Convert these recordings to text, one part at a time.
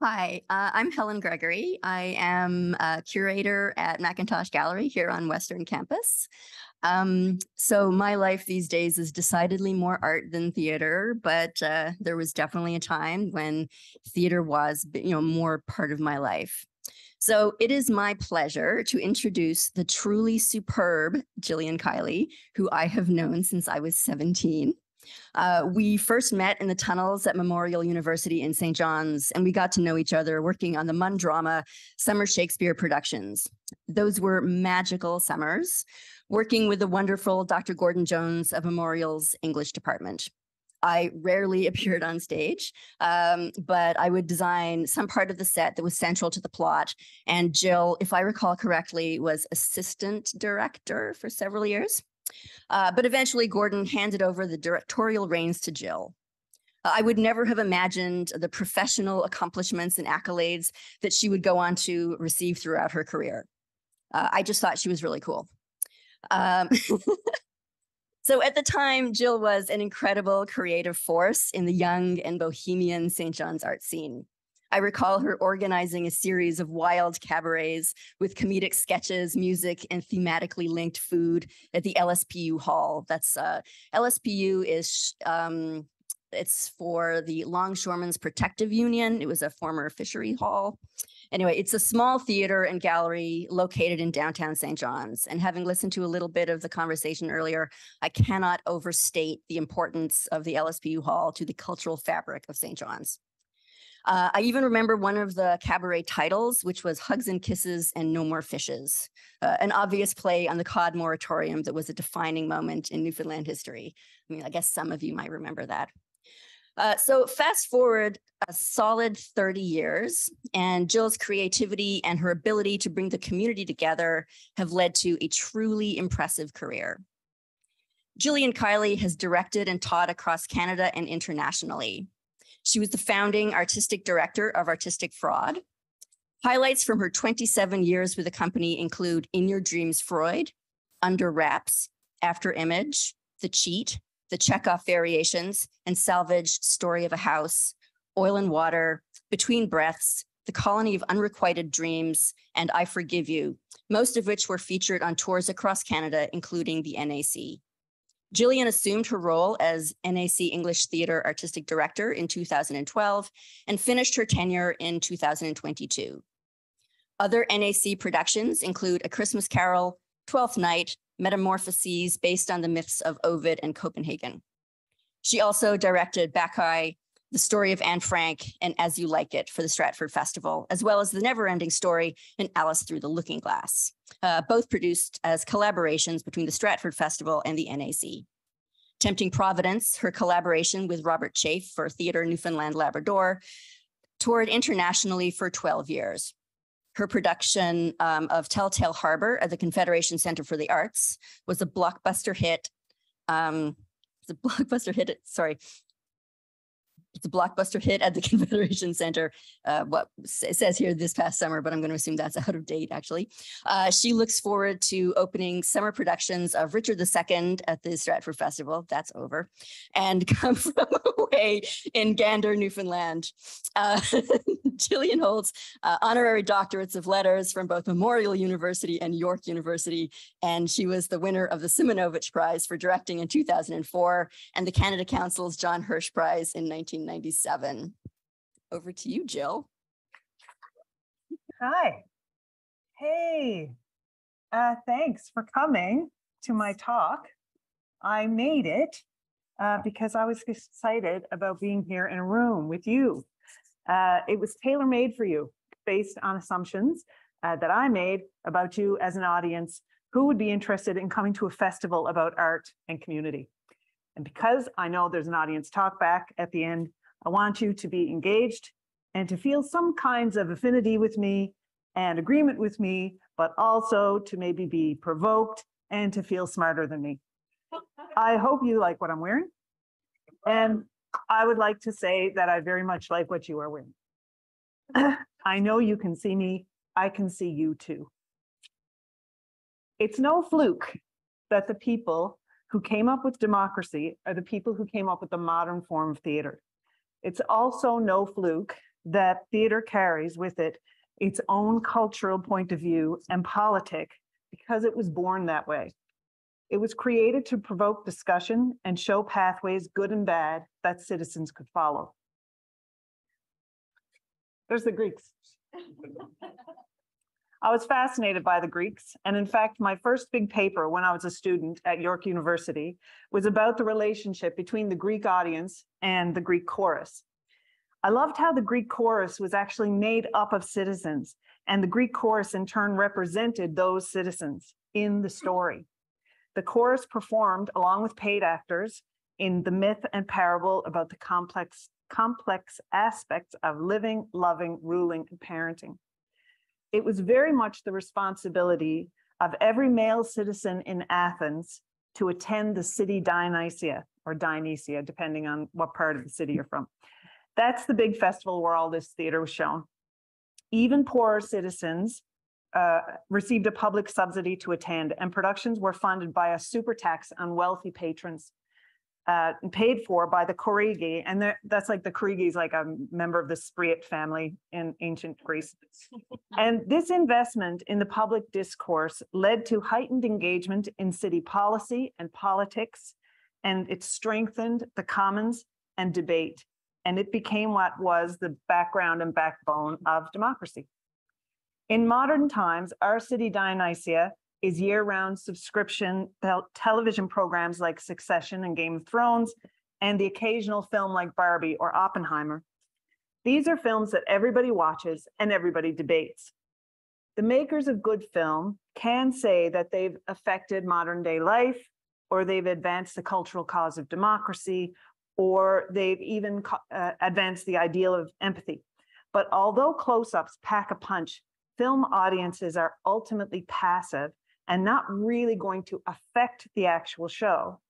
Hi, I'm Helen Gregory. I am a curator at Macintosh Gallery here on Western Campus. So my life these days is decidedly more art than theater, but there was definitely a time when theater was, more part of my life. So it is my pleasure to introduce the truly superb Jillian Keiley, who I have known since I was 17. We first met in the tunnels at Memorial University in St. John's, and we got to know each other working on the Munn Drama Summer Shakespeare productions. Those were magical summers, working with the wonderful Dr. Gordon Jones of Memorial's English department. I rarely appeared on stage, but I would design some part of the set that was central to the plot. And Jill, if I recall correctly, was assistant director for several years. But eventually Gordon handed over the directorial reins to Jill. I would never have imagined the professional accomplishments and accolades that she would go on to receive throughout her career. I just thought she was really cool. So at the time, Jill was an incredible creative force in the young and bohemian St. John's art scene. I recall her organizing a series of wild cabarets with comedic sketches, music, and thematically linked food at the LSPU Hall. That's LSPU is it's for the Longshoremen's Protective Union. It was a former fishery hall. Anyway, it's a small theater and gallery located in downtown St. John's. And having listened to a little bit of the conversation earlier, I cannot overstate the importance of the LSPU Hall to the cultural fabric of St. John's. I even remember one of the cabaret titles, which was Hugs and Kisses and No More Fishes, an obvious play on the cod moratorium that was a defining moment in Newfoundland history. I mean, I guess some of you might remember that. So fast forward a solid 30 years, and Jill's creativity and her ability to bring the community together have led to a truly impressive career. Jillian Keiley has directed and taught across Canada and internationally. She was the founding artistic director of Artistic Fraud. Highlights from her 27 years with the company include In Your Dreams, Freud, Under Wraps, After Image, The Cheat, The Chekhov Variations, and Salvage, Story of a House, Oil and Water, Between Breaths, The Colony of Unrequited Dreams, and I Forgive You, most of which were featured on tours across Canada, including the NAC. Jillian assumed her role as NAC English Theatre Artistic Director in 2012 and finished her tenure in 2022. Other NAC productions include A Christmas Carol, Twelfth Night, Metamorphoses based on the myths of Ovid and Copenhagen. She also directed Bacchae, The Story of Anne Frank, and As You Like It for the Stratford Festival, as well as The Never-Ending Story and Alice Through the Looking Glass, both produced as collaborations between the Stratford Festival and the NAC. Tempting Providence, her collaboration with Robert Chafe for Theatre Newfoundland Labrador, toured internationally for 12 years. Her production of Telltale Harbor at the Confederation Center for the Arts was a blockbuster hit. It's a blockbuster hit at the Confederation Center. What it says here this past summer, but I'm going to assume that's out of date, actually. She looks forward to opening summer productions of Richard II at the Stratford Festival. That's over. And Come From Away in Gander, Newfoundland. Jillian holds honorary doctorates of letters from both Memorial University and York University, and she was the winner of the Simonovich Prize for directing in 2004 and the Canada Council's John Hirsch Prize in 1997. Over to you, Jill. Hi. Hey, thanks for coming to my talk. I made it because I was excited about being here in a room with you. It was tailor-made for you based on assumptions that I made about you as an audience who would be interested in coming to a festival about art and community. And because I know there's an audience talk back at the end, I want you to be engaged and to feel some kinds of affinity with me and agreement with me, but also to maybe be provoked and to feel smarter than me. I hope you like what I'm wearing. And I would like to say that I very much like what you are wearing. I know you can see me. I can see you too. It's no fluke that the people who came up with democracy are the people who came up with the modern form of theater. It's also no fluke that theater carries with it its own cultural point of view and politic because it was born that way. It was created to provoke discussion and show pathways, good and bad, that citizens could follow. There's the Greeks. I was fascinated by the Greeks. And in fact, my first big paper when I was a student at York University was about the relationship between the Greek audience and the Greek chorus. I loved how the Greek chorus was actually made up of citizens, and the Greek chorus in turn represented those citizens in the story. The chorus performed along with paid actors in the myth and parable about the complex aspects of living, loving, ruling, and parenting. It was very much the responsibility of every male citizen in Athens to attend the city Dionysia, or Dionysia, depending on what part of the city you're from. That's the big festival where all this theater was shown. Even poorer citizens received a public subsidy to attend, and productions were funded by a super tax on wealthy patrons, paid for by the Chorigi, and that's like the Chorigi is like a member of the Spriot family in ancient Greece. And this investment in the public discourse led to heightened engagement in city policy and politics, and it strengthened the commons and debate, and it became what was the background and backbone of democracy. In modern times, our city Dionysia is year-round subscription television programs like Succession and Game of Thrones, and the occasional film like Barbie or Oppenheimer. These are films that everybody watches and everybody debates. The makers of good film can say that they've affected modern day life, or they've advanced the cultural cause of democracy, or they've even advanced the ideal of empathy. But although close-ups pack a punch, film audiences are ultimately passive and not really going to affect the actual show.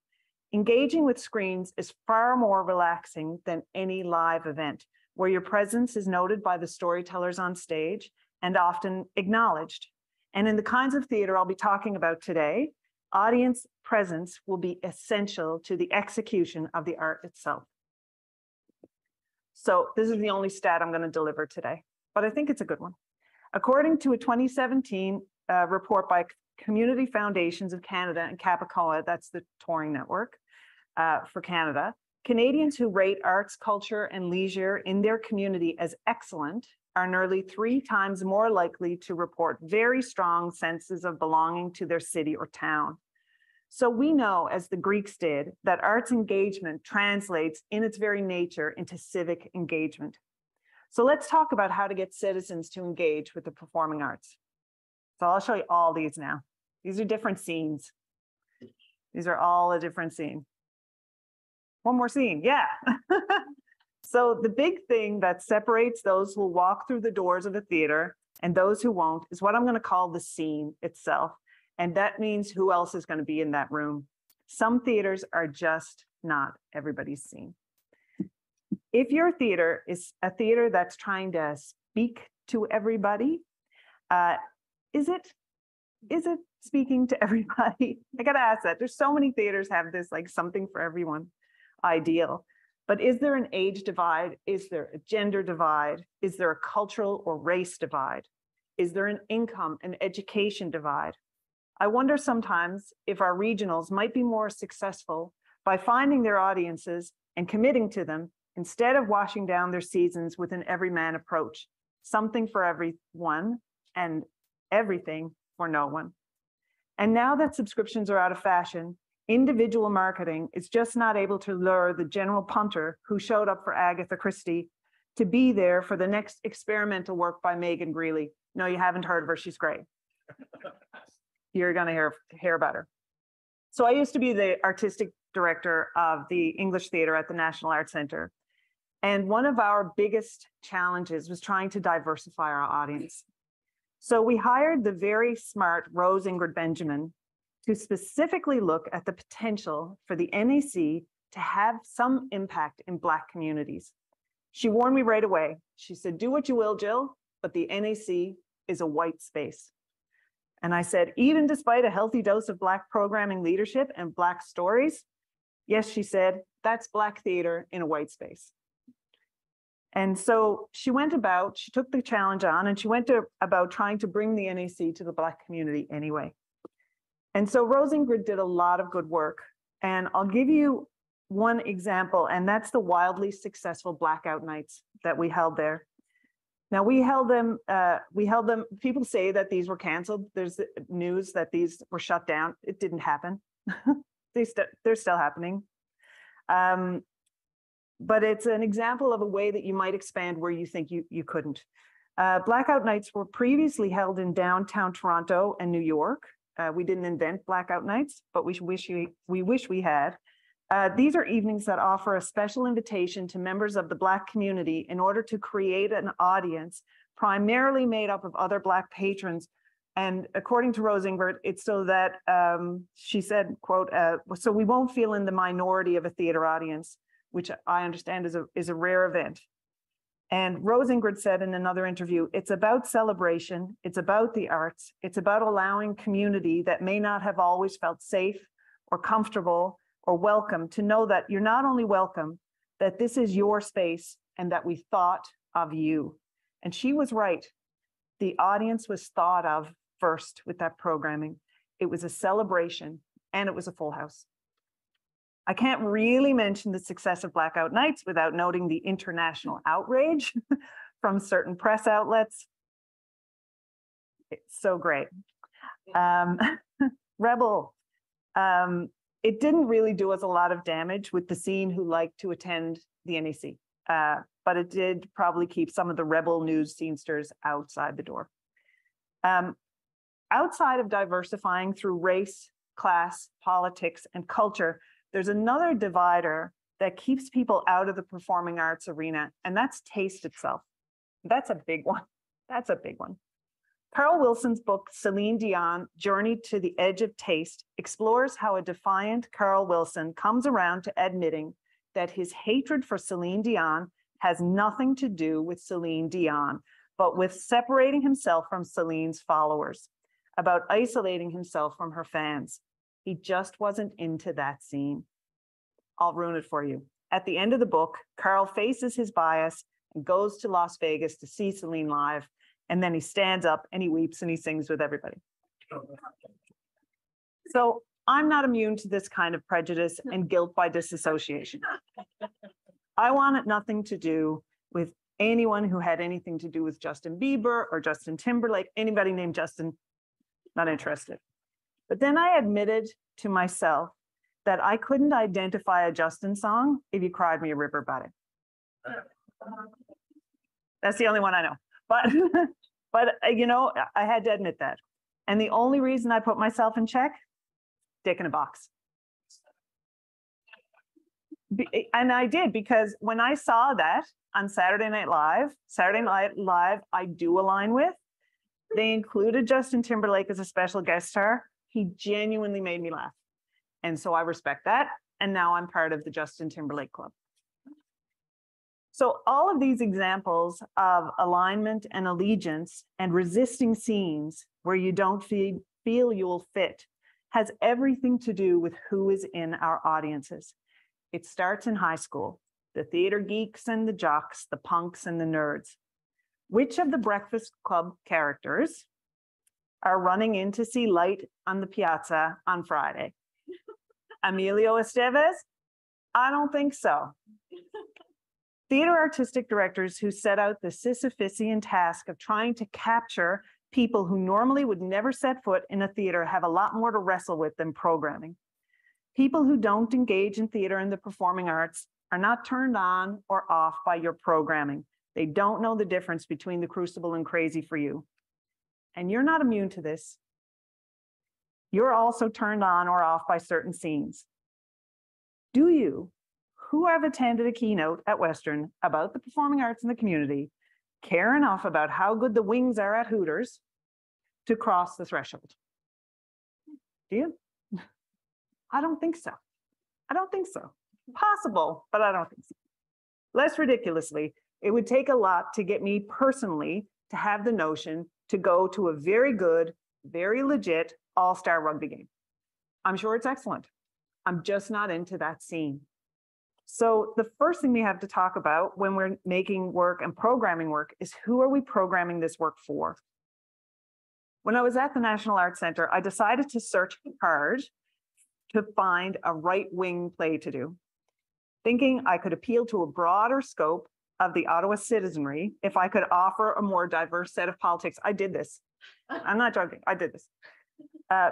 Engaging with screens is far more relaxing than any live event, where your presence is noted by the storytellers on stage and often acknowledged. And in the kinds of theater I'll be talking about today, audience presence will be essential to the execution of the art itself. So this is the only stat I'm going to deliver today, but I think it's a good one. According to a 2017 report by Community Foundations of Canada and Capicoa, that's the touring network for Canada, Canadians who rate arts, culture, and leisure in their community as excellent are nearly 3 times more likely to report very strong senses of belonging to their city or town. So we know, as the Greeks did, that arts engagement translates in its very nature into civic engagement. So let's talk about how to get citizens to engage with the performing arts. So I'll show you all these now. These are different scenes. These are all a different scene. One more scene, yeah. So the big thing that separates those who walk through the doors of a theater and those who won't is what I'm going to call the scene itself. And that means who else is going to be in that room. Some theaters are just not everybody's scene. If your theater is a theater that's trying to speak to everybody, is it speaking to everybody? I got to ask that. There's so many theaters have this like something for everyone ideal. But is there an age divide? Is there a gender divide? Is there a cultural or race divide? Is there an income and education divide? I wonder sometimes if our regionals might be more successful by finding their audiences and committing to them instead of washing down their seasons with an everyman approach, something for everyone and everything for no one. And now that subscriptions are out of fashion, individual marketing is just not able to lure the general punter who showed up for Agatha Christie to be there for the next experimental work by Megan Greeley. No, you haven't heard of her, she's great. You're gonna hear about her. So I used to be the artistic director of the English Theatre at the National Arts Centre. And one of our biggest challenges was trying to diversify our audience. So we hired the very smart Rose Ingrid Benjamin to specifically look at the potential for the NAC to have some impact in Black communities. She warned me right away. She said, do what you will, Jill, but the NAC is a white space. And I said, even despite a healthy dose of Black programming leadership and Black stories, yes, she said, that's Black theater in a white space. And so she took the challenge on, and she went about trying to bring the NAC to the Black community anyway. And so Rose Ingrid did a lot of good work. And I'll give you one example, and that's the wildly successful blackout nights that we held there. Now we held them, people say that these were canceled. There's news that these were shut down. It didn't happen. They're still happening. But it's an example of a way that you might expand where you think you couldn't. Blackout nights were previously held in downtown Toronto and New York. We didn't invent blackout nights, but we wish we had. These are evenings that offer a special invitation to members of the Black community in order to create an audience primarily made up of other Black patrons. And according to Rose Ingrid, it's so that, she said, quote, so we won't feel in the minority of a theater audience, which I understand is a rare event. And Rose Ingrid said in another interview, it's about celebration, it's about the arts, it's about allowing community that may not have always felt safe or comfortable or welcome to know that you're not only welcome, that this is your space and that we thought of you. And she was right. The audience was thought of first with that programming. It was a celebration and it was a full house. I can't really mention the success of blackout nights without noting the international outrage from certain press outlets. It's so great. Rebel. It didn't really do us a lot of damage with the scene who liked to attend the NAC, but it did probably keep some of the rebel news scenesters outside the door. Outside of diversifying through race, class, politics, and culture, there's another divider that keeps people out of the performing arts arena, and that's taste itself. That's a big one. That's a big one. Carl Wilson's book, Celine Dion, Journey to the Edge of Taste, explores how a defiant Carl Wilson comes around to admitting that his hatred for Celine Dion has nothing to do with Celine Dion, but with separating himself from Celine's followers, about isolating himself from her fans. He just wasn't into that scene. I'll ruin it for you. At the end of the book, Carl faces his bias and goes to Las Vegas to see Celine live. And then he stands up and he weeps and he sings with everybody. So I'm not immune to this kind of prejudice and guilt by disassociation. I wanted nothing to do with anyone who had anything to do with Justin Bieber or Justin Timberlake, anybody named Justin, not interested. But then I admitted to myself that I couldn't identify a Justin song if you cried me a river about it. That's the only one I know. But you know, I had to admit that. And the only reason I put myself in check, dick in a box. And I did, because when I saw that on Saturday Night Live, I do align with, they included Justin Timberlake as a special guest star. He genuinely made me laugh. And so I respect that. And now I'm part of the Justin Timberlake Club. So all of these examples of alignment and allegiance and resisting scenes where you don't feel you'll fit has everything to do with who is in our audiences. It starts in high school, the theater geeks and the jocks, the punks and the nerds. Which of the Breakfast Club characters are running in to see Light on the Piazza on Friday? Emilio Estevez? I don't think so. Theater artistic directors who set out the Sisyphean task of trying to capture people who normally would never set foot in a theater have a lot more to wrestle with than programming. People who don't engage in theater and the performing arts are not turned on or off by your programming. They don't know the difference between the crucible and crazy for you. And you're not immune to this. You're also turned on or off by certain scenes. Do you, who have attended a keynote at Western about the performing arts in the community, care enough about how good the wings are at Hooters to cross the threshold? Do you? I don't think so. I don't think so. Possible, but I don't think so. Less ridiculously, it would take a lot to get me personally to have the notion to go to a very good, very legit all-star rugby game. I'm sure it's excellent. I'm just not into that scene. So the first thing we have to talk about when we're making work and programming work is who are we programming this work for? When I was at the National Arts Centre, I decided to search hard to find a right-wing play to do, thinking I could appeal to a broader scope of the Ottawa citizenry if I could offer a more diverse set of politics. I did this. I'm not joking. I did this.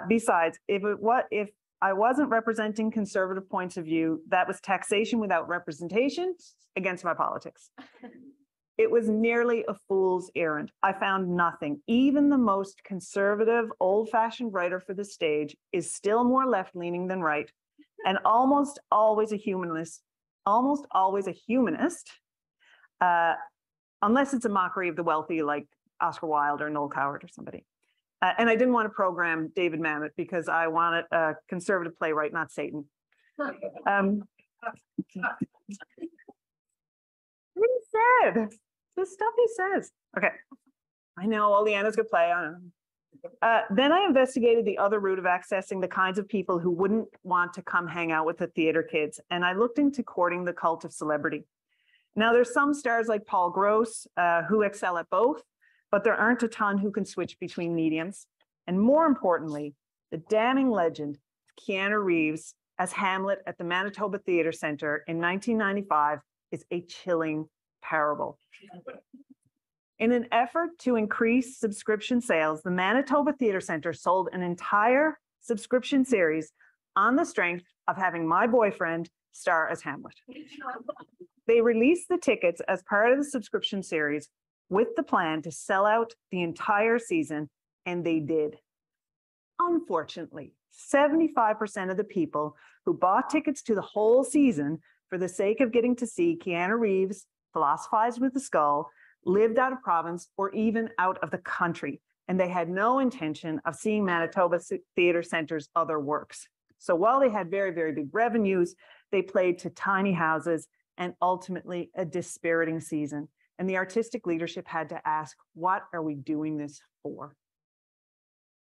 Besides, if I wasn't representing conservative points of view, that was taxation without representation against my politics. It was nearly a fool's errand. I found nothing. Even the most conservative, old-fashioned writer for the stage is still more left-leaning than right, and almost always a humanist, unless it's a mockery of the wealthy like Oscar Wilde or Noel Coward or somebody. And I didn't want to program David Mamet because I wanted a conservative playwright, not Satan. What he said, the stuff he says. Okay, I know Oleana's good play. I don't know. Then I investigated the other route of accessing the kinds of people who wouldn't want to come hang out with the theater kids, and I looked into courting the cult of celebrity. Now, there's some stars like Paul Gross who excel at both, but there aren't a ton who can switch between mediums. And more importantly, the damning legend of Keanu Reeves as Hamlet at the Manitoba Theatre Centre in 1995 is a chilling parable. In an effort to increase subscription sales, the Manitoba Theatre Centre sold an entire subscription series on the strength of having my boyfriend star as Hamlet. They released the tickets as part of the subscription series with the plan to sell out the entire season, and they did. Unfortunately, 75% of the people who bought tickets to the whole season for the sake of getting to see Keanu Reeves philosophize with the skull lived out of province or even out of the country, and they had no intention of seeing Manitoba Theatre Centre's other works. So while they had very, very big revenues, they played to tiny houses and ultimately a dispiriting season. And the artistic leadership had to ask, what are we doing this for?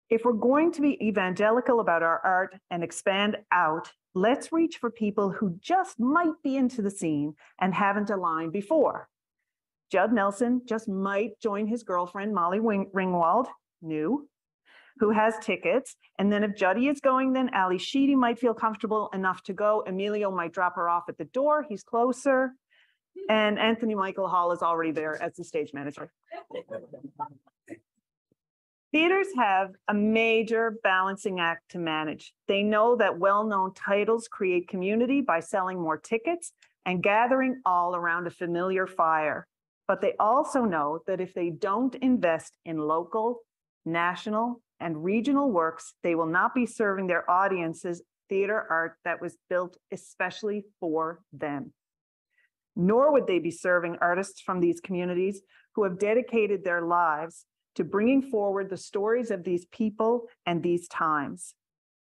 If we're going to be evangelical about our art and expand out, let's reach for people who just might be into the scene and haven't aligned before. Judd Nelson just might join his girlfriend, Molly Ringwald, new, who has tickets. And then if Juddy is going, then Ali Sheedy might feel comfortable enough to go. Emilio might drop her off at the door. He's closer. And Anthony Michael Hall is already there as the stage manager. Theaters have a major balancing act to manage. They know that well-known titles create community by selling more tickets and gathering all around a familiar fire. But they also know that if they don't invest in local, national, and regional works, they will not be serving their audiences theater art that was built especially for them. Nor would they be serving artists from these communities who have dedicated their lives to bringing forward the stories of these people and these times.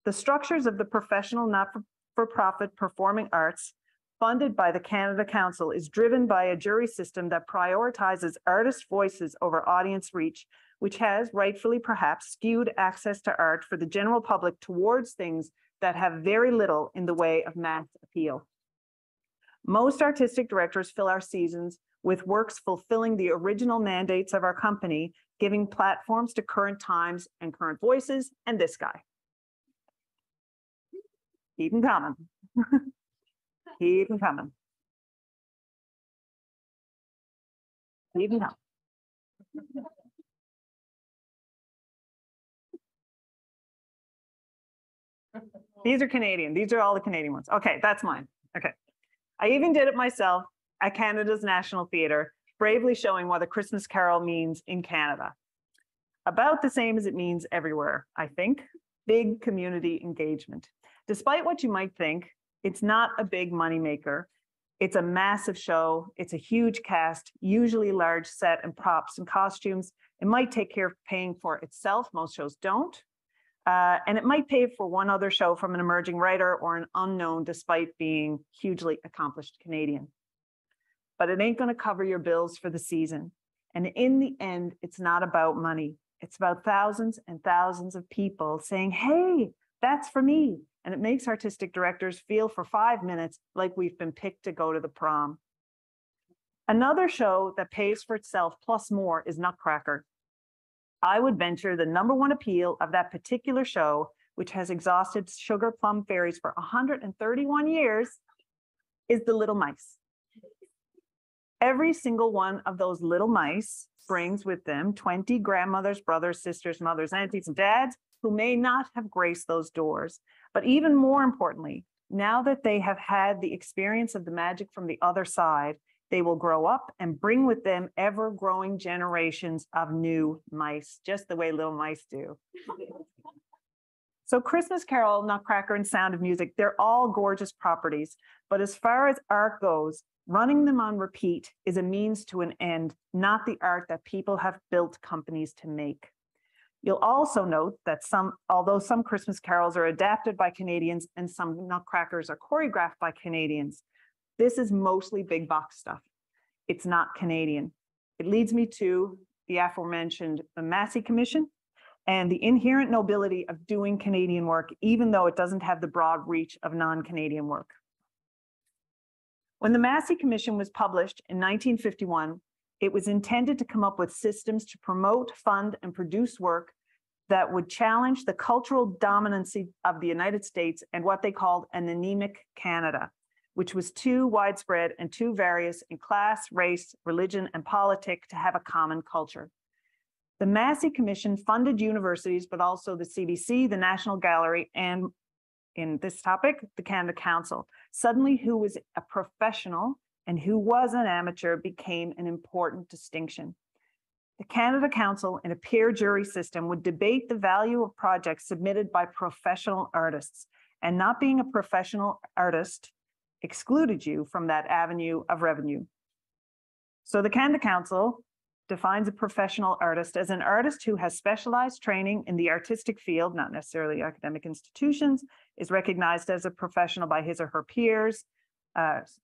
The structures of the professional not-for-profit performing arts funded by the Canada Council is driven by a jury system that prioritizes artist voices over audience reach, which has, rightfully perhaps, skewed access to art for the general public towards things that have very little in the way of mass appeal. Most artistic directors fill our seasons with works fulfilling the original mandates of our company, giving platforms to current times and current voices, and this guy. Keep him coming. Keep him coming. Keep him coming. These are Canadian. These are all the Canadian ones. Okay, that's mine. Okay. I even did it myself at Canada's National Theatre, bravely showing what a Christmas Carol means in Canada. About the same as it means everywhere, I think. Big community engagement. Despite what you might think, it's not a big moneymaker. It's a massive show. It's a huge cast, usually large set and props and costumes. It might take care of paying for itself. Most shows don't. And it might pay for one other show from an emerging writer or an unknown, despite being hugely accomplished Canadian. But it ain't going to cover your bills for the season. And in the end, it's not about money. It's about thousands and thousands of people saying, hey, That's for me. And it makes artistic directors feel for 5 minutes like we've been picked to go to the prom. Another show that pays for itself plus more is Nutcracker. I would venture the #1 appeal of that particular show, which has exhausted sugar plum fairies for 131 years, is the little mice. Every single one of those little mice brings with them 20 grandmothers, brothers, sisters, mothers, aunties, and dads who may not have graced those doors. But even more importantly, now that they have had the experience of the magic from the other side, they will grow up and bring with them ever-growing generations of new mice, just the way little mice do. So Christmas Carol, Nutcracker, and Sound of Music, they're all gorgeous properties. But as far as art goes, running them on repeat is a means to an end, not the art that people have built companies to make. You'll also note that although some Christmas carols are adapted by Canadians and some Nutcrackers are choreographed by Canadians, this is mostly big box stuff. It's not Canadian. It leads me to the aforementioned Massey Commission and the inherent nobility of doing Canadian work, even though it doesn't have the broad reach of non-Canadian work. When the Massey Commission was published in 1951, it was intended to come up with systems to promote, fund, and produce work that would challenge the cultural dominancy of the United States and what they called an anemic Canada, which was too widespread and too various in class, race, religion, and politics to have a common culture. The Massey Commission funded universities, but also the CBC, the National Gallery, and in this topic, the Canada Council. Suddenly, who was a professional and who was an amateur became an important distinction. The Canada Council, in a peer jury system, would debate the value of projects submitted by professional artists, and not being a professional artist excluded you from that avenue of revenue. So the Canada Council defines a professional artist as an artist who has specialized training in the artistic field, not necessarily academic institutions, is recognized as a professional by his or her peers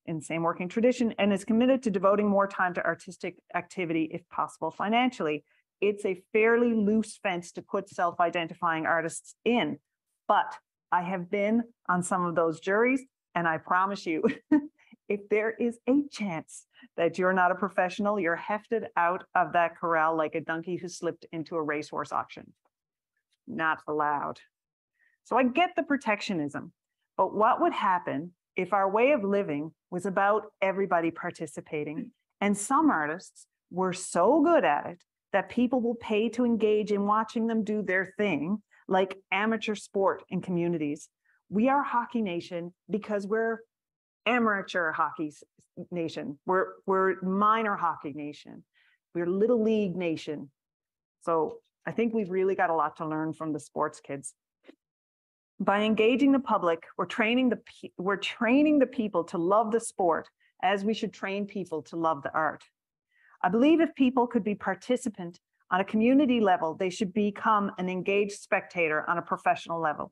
in the same working tradition, and is committed to devoting more time to artistic activity if possible financially. It's a fairly loose fence to put self-identifying artists in, but I have been on some of those juries, and I promise you, if there is a chance that you're not a professional, you're hefted out of that corral like a donkey who slipped into a racehorse auction. Not allowed. So I get the protectionism, but what would happen if our way of living was about everybody participating? And some artists were so good at it that people will pay to engage in watching them do their thing, like amateur sport in communities. We are Hockey Nation because we're amateur hockey nation. We're minor hockey nation. We're Little League nation. So I think we've really got a lot to learn from the sports kids. By engaging the public, we're training the people to love the sport as we should train people to love the art. I believe if people could be participant on a community level, they should become an engaged spectator on a professional level.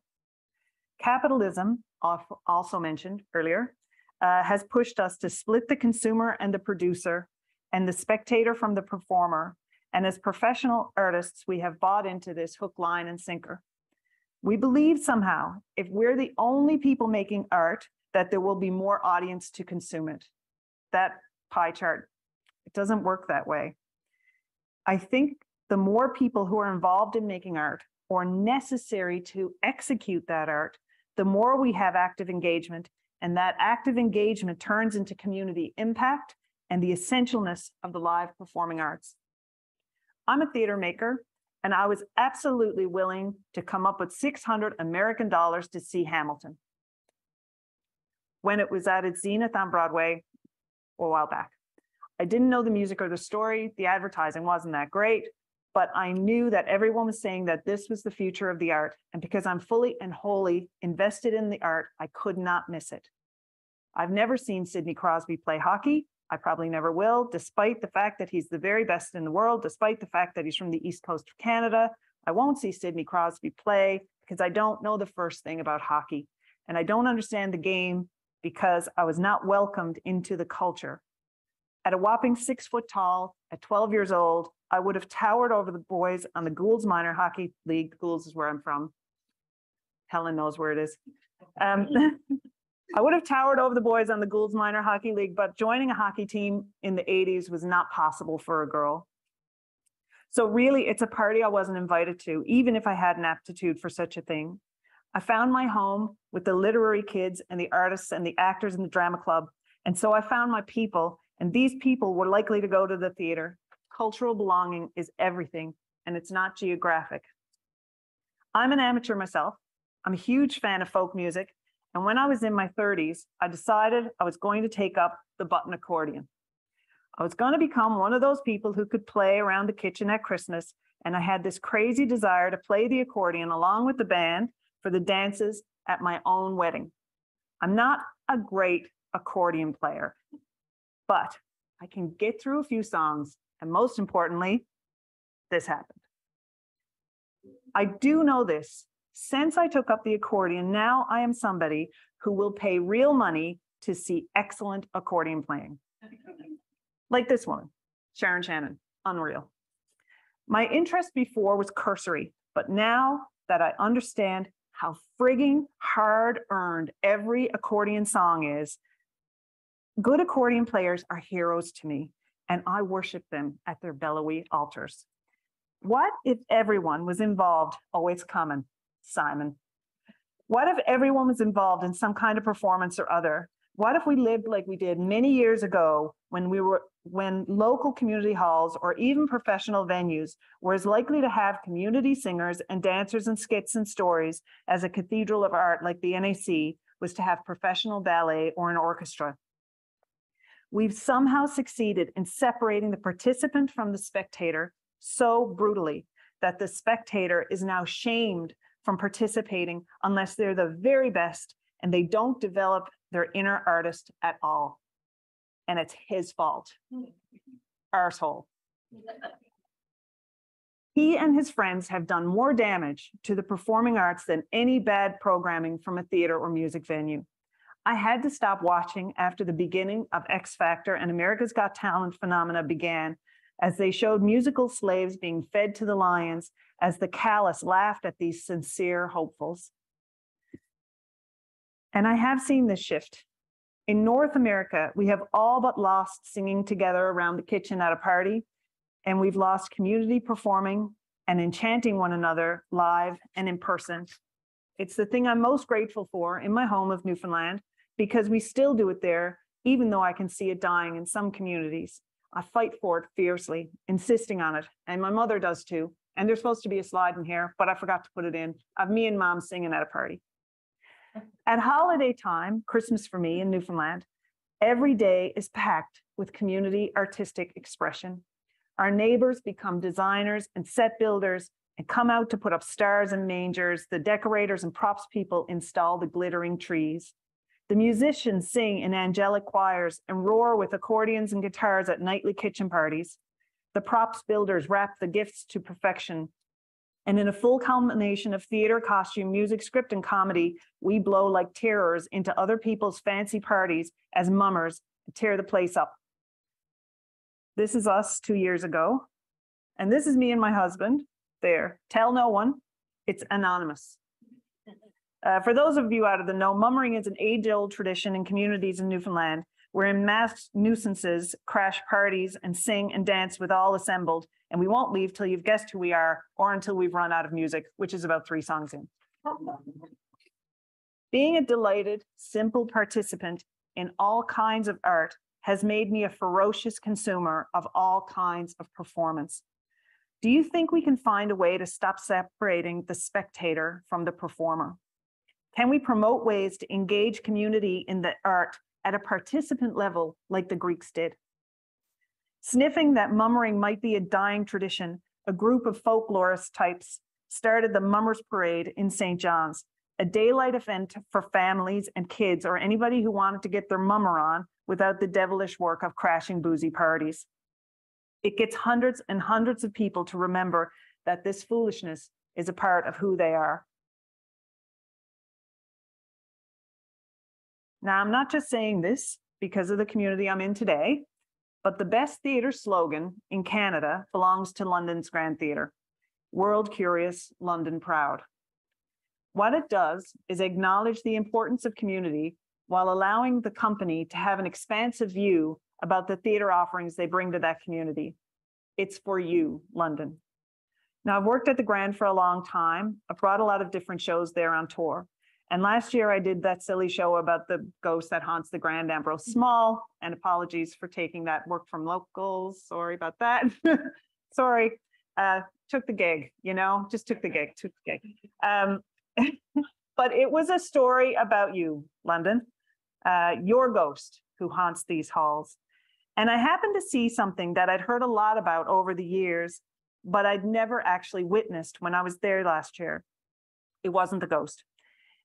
Capitalism, also mentioned earlier, has pushed us to split the consumer and the producer and the spectator from the performer. And as professional artists, we have bought into this hook, line, and sinker. We believe somehow, if we're the only people making art, that there will be more audience to consume it. That pie chart, it doesn't work that way. I think the more people who are involved in making art or necessary to execute that art, the more we have active engagement, and that active engagement turns into community impact and the essentialness of the live performing arts. I'm a theater maker, and I was absolutely willing to come up with $600 American to see Hamilton when it was at its zenith on Broadway a while back. I didn't know the music or the story. The advertising wasn't that great, but I knew that everyone was saying that this was the future of the art. And because I'm fully and wholly invested in the art, I could not miss it. I've never seen Sidney Crosby play hockey. I probably never will, despite the fact that he's the very best in the world, despite the fact that he's from the East Coast of Canada. I won't see Sidney Crosby play because I don't know the first thing about hockey. And I don't understand the game because I was not welcomed into the culture. At a whopping 6 foot tall, at 12 years old, I would have towered over the boys on the Goulds Minor Hockey League. Goulds is where I'm from. Helen knows where it is. I would have towered over the boys on the Goulds Minor Hockey League, but joining a hockey team in the 80s was not possible for a girl. So really, it's a party I wasn't invited to, even if I had an aptitude for such a thing. I found my home with the literary kids and the artists and the actors in the drama club. And so I found my people, and these people were likely to go to the theater. Cultural belonging is everything, and it's not geographic. I'm an amateur myself. I'm a huge fan of folk music. And when I was in my 30s, I decided I was going to take up the button accordion. I was going to become one of those people who could play around the kitchen at Christmas. And I had this crazy desire to play the accordion along with the band for the dances at my own wedding. I'm not a great accordion player, but I can get through a few songs. And most importantly, this happened. I do know this. Since I took up the accordion, now I am somebody who will pay real money to see excellent accordion playing. Like this one, Sharon Shannon, unreal. My interest before was cursory, but now that I understand how frigging hard-earned every accordion song is, good accordion players are heroes to me, and I worship them at their bellowy altars. What if everyone was involved? Oh, it's coming, Simon. What if everyone was involved in some kind of performance or other? What if we lived like we did many years ago when local community halls or even professional venues were as likely to have community singers and dancers and skits and stories as a cathedral of art like the NAC was to have professional ballet or an orchestra? We've somehow succeeded in separating the participant from the spectator so brutally that the spectator is now shamed from participating unless they're the very best and they don't develop their inner artist at all. And it's his fault. Arsehole. He and his friends have done more damage to the performing arts than any bad programming from a theater or music venue. I had to stop watching after the beginning of X Factor and America's Got Talent phenomena began, as they showed musical slaves being fed to the lions, as the callous laughed at these sincere hopefuls. And I have seen this shift. In North America, we have all but lost singing together around the kitchen at a party, and we've lost community performing and enchanting one another live and in person. It's the thing I'm most grateful for in my home of Newfoundland, because we still do it there, even though I can see it dying in some communities. I fight for it fiercely, insisting on it, and my mother does too. And there's supposed to be a slide in here, but I forgot to put it in, of me and Mom singing at a party. At holiday time, Christmas for me in Newfoundland, every day is packed with community artistic expression. Our neighbors become designers and set builders and come out to put up stars and mangers. The decorators and props people install the glittering trees. The musicians sing in angelic choirs and roar with accordions and guitars at nightly kitchen parties. The props builders wrap the gifts to perfection. And in a full combination of theater, costume, music, script, and comedy, we blow like terrors into other people's fancy parties as mummers tear the place up. This is us 2 years ago. And this is me and my husband. There. Tell no one. It's anonymous. For those of you out of the know, mummering is an age-old tradition in communities in Newfoundland, wherein masked nuisances crash parties and sing and dance with all assembled, and we won't leave till you've guessed who we are or until we've run out of music, which is about 3 songs in. Being a delighted, simple participant in all kinds of art has made me a ferocious consumer of all kinds of performance. Do you think we can find a way to stop separating the spectator from the performer? Can we promote ways to engage community in the art at a participant level like the Greeks did? Sniffing that mummering might be a dying tradition, a group of folklorist types started the Mummers Parade in St. John's, a daylight event for families and kids or anybody who wanted to get their mummer on without the devilish work of crashing boozy parties. It gets hundreds and hundreds of people to remember that this foolishness is a part of who they are. Now, I'm not just saying this because of the community I'm in today, but the best theatre slogan in Canada belongs to London's Grand Theatre: World Curious, London Proud. What it does is acknowledge the importance of community while allowing the company to have an expansive view about the theater offerings they bring to that community. It's for you, London. Now, I've worked at the Grand for a long time. I've brought a lot of different shows there on tour. And last year I did that silly show about the ghost that haunts the Grand Ambrose Small, and apologies for taking that work from locals. Sorry about that. Sorry, took the gig, just took the gig. But it was a story about you, London, your ghost who haunts these halls. And I happened to see something that I'd heard a lot about over the years, but I'd never actually witnessed when I was there last year. It wasn't the ghost.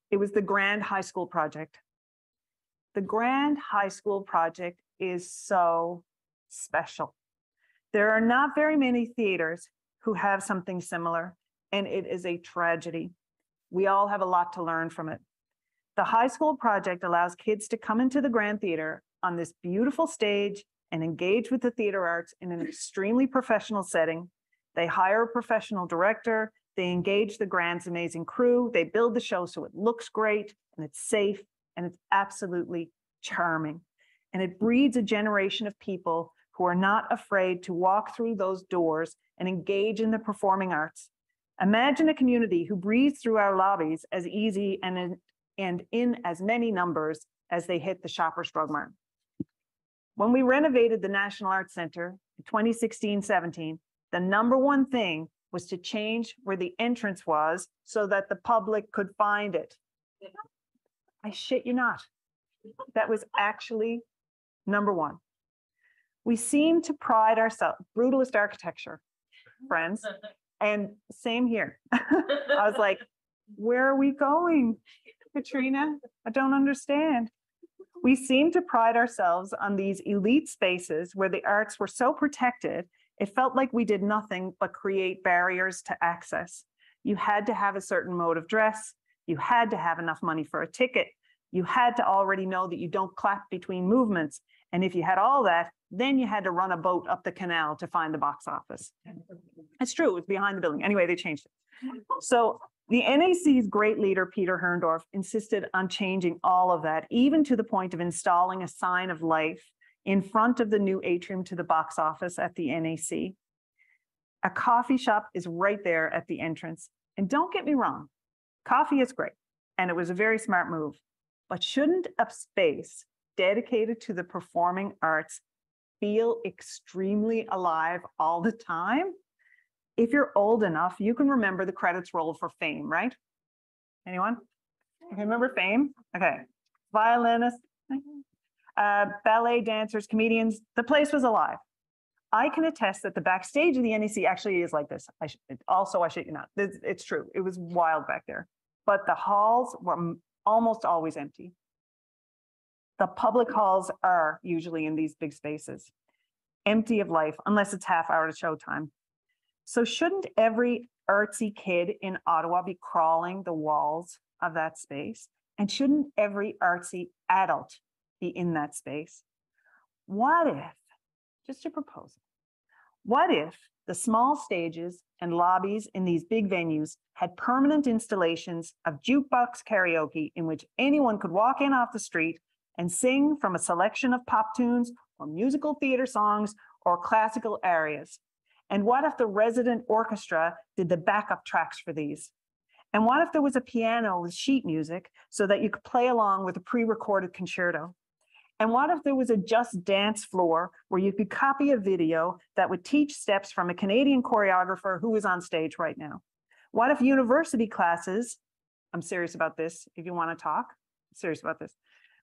It was the Grand High School Project. The Grand High School Project is so special. There are not very many theaters who have something similar, and it is a tragedy. We all have a lot to learn from it. The High School Project allows kids to come into the Grand Theater on this beautiful stage and engage with the theater arts in an extremely professional setting. They hire a professional director, they engage the Grand's amazing crew, they build the show so it looks great and it's safe and it's absolutely charming. And it breeds a generation of people who are not afraid to walk through those doors and engage in the performing arts. Imagine a community who breathes through our lobbies as easy and in as many numbers as they hit the Shoppers Drug Mart. When we renovated the National Arts Center in 2016-17, the number one thing was to change where the entrance was so that the public could find it. I shit you not. That was actually number one. We seem to pride ourselves, brutalist architecture, friends, and same here. I was like, where are we going, Katrina? I don't understand. We seem to pride ourselves on these elite spaces where the arts were so protected, it felt like we did nothing but create barriers to access. You had to have a certain mode of dress. You had to have enough money for a ticket. You had to already know that you don't clap between movements. And if you had all that, then you had to run a boat up the canal to find the box office. It's true, it was behind the building. Anyway, they changed it. So the NAC's great leader, Peter Herndorf, insisted on changing all of that, even to the point of installing a sign of life in front of the new atrium to the box office at the NAC. A coffee shop is right there at the entrance. And don't get me wrong, coffee is great, and it was a very smart move. But shouldn't a space dedicated to the performing arts feel extremely alive all the time? If you're old enough, you can remember the credits roll for Fame, right? Anyone? You remember Fame? Okay. Violinists, ballet dancers, comedians, the place was alive. I can attest that the backstage of the NEC actually is like this. I shit you not. It's true. It was wild back there. But the halls were almost always empty. The public halls are usually in these big spaces, empty of life, unless it's half hour to showtime. So shouldn't every artsy kid in Ottawa be crawling the walls of that space? And shouldn't every artsy adult be in that space? What if, just a proposal, what if the small stages and lobbies in these big venues had permanent installations of jukebox karaoke in which anyone could walk in off the street and sing from a selection of pop tunes or musical theater songs or classical arias? And what if the resident orchestra did the backup tracks for these? And what if there was a piano with sheet music so that you could play along with a pre-recorded concerto? And what if there was a just dance floor where you could copy a video that would teach steps from a Canadian choreographer who is on stage right now? What if university classes, I'm serious about this, if you want to talk, I'm serious about this.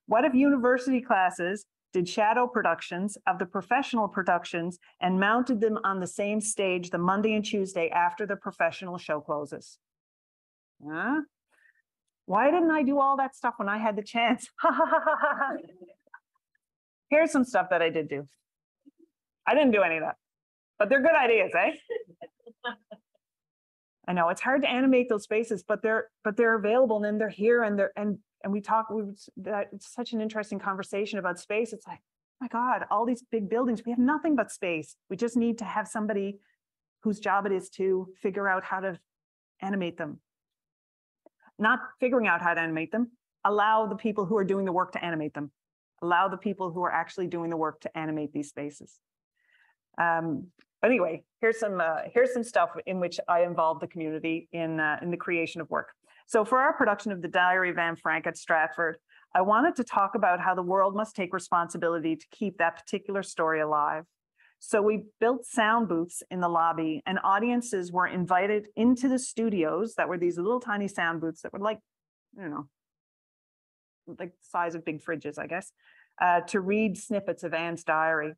What if university classes did shadow productions of the professional productions and mounted them on the same stage the Monday and Tuesday after the professional show closes? Huh? Why didn't I do all that stuff when I had the chance? Here's some stuff that I did do. I didn't do any of that, but they're good ideas, eh? I know it's hard to animate those spaces, but they're available, and then they're here, and it's such an interesting conversation about space. It's like, oh my God, all these big buildings, we have nothing but space. We just need to have somebody whose job it is to figure out how to animate them. not figuring out how to animate them. Allow the people who are doing the work to animate them. Allow the people who are actually doing the work to animate these spaces. Anyway, here's some stuff in which I involved the community in the creation of work. So for our production of the Diary of Anne Frank at Stratford, I wanted to talk about how the world must take responsibility to keep that particular story alive. So we built sound booths in the lobby, and audiences were invited into the studios that were these little tiny sound booths that were like, I don't know, like the size of big fridges, I guess, to read snippets of Anne's diary.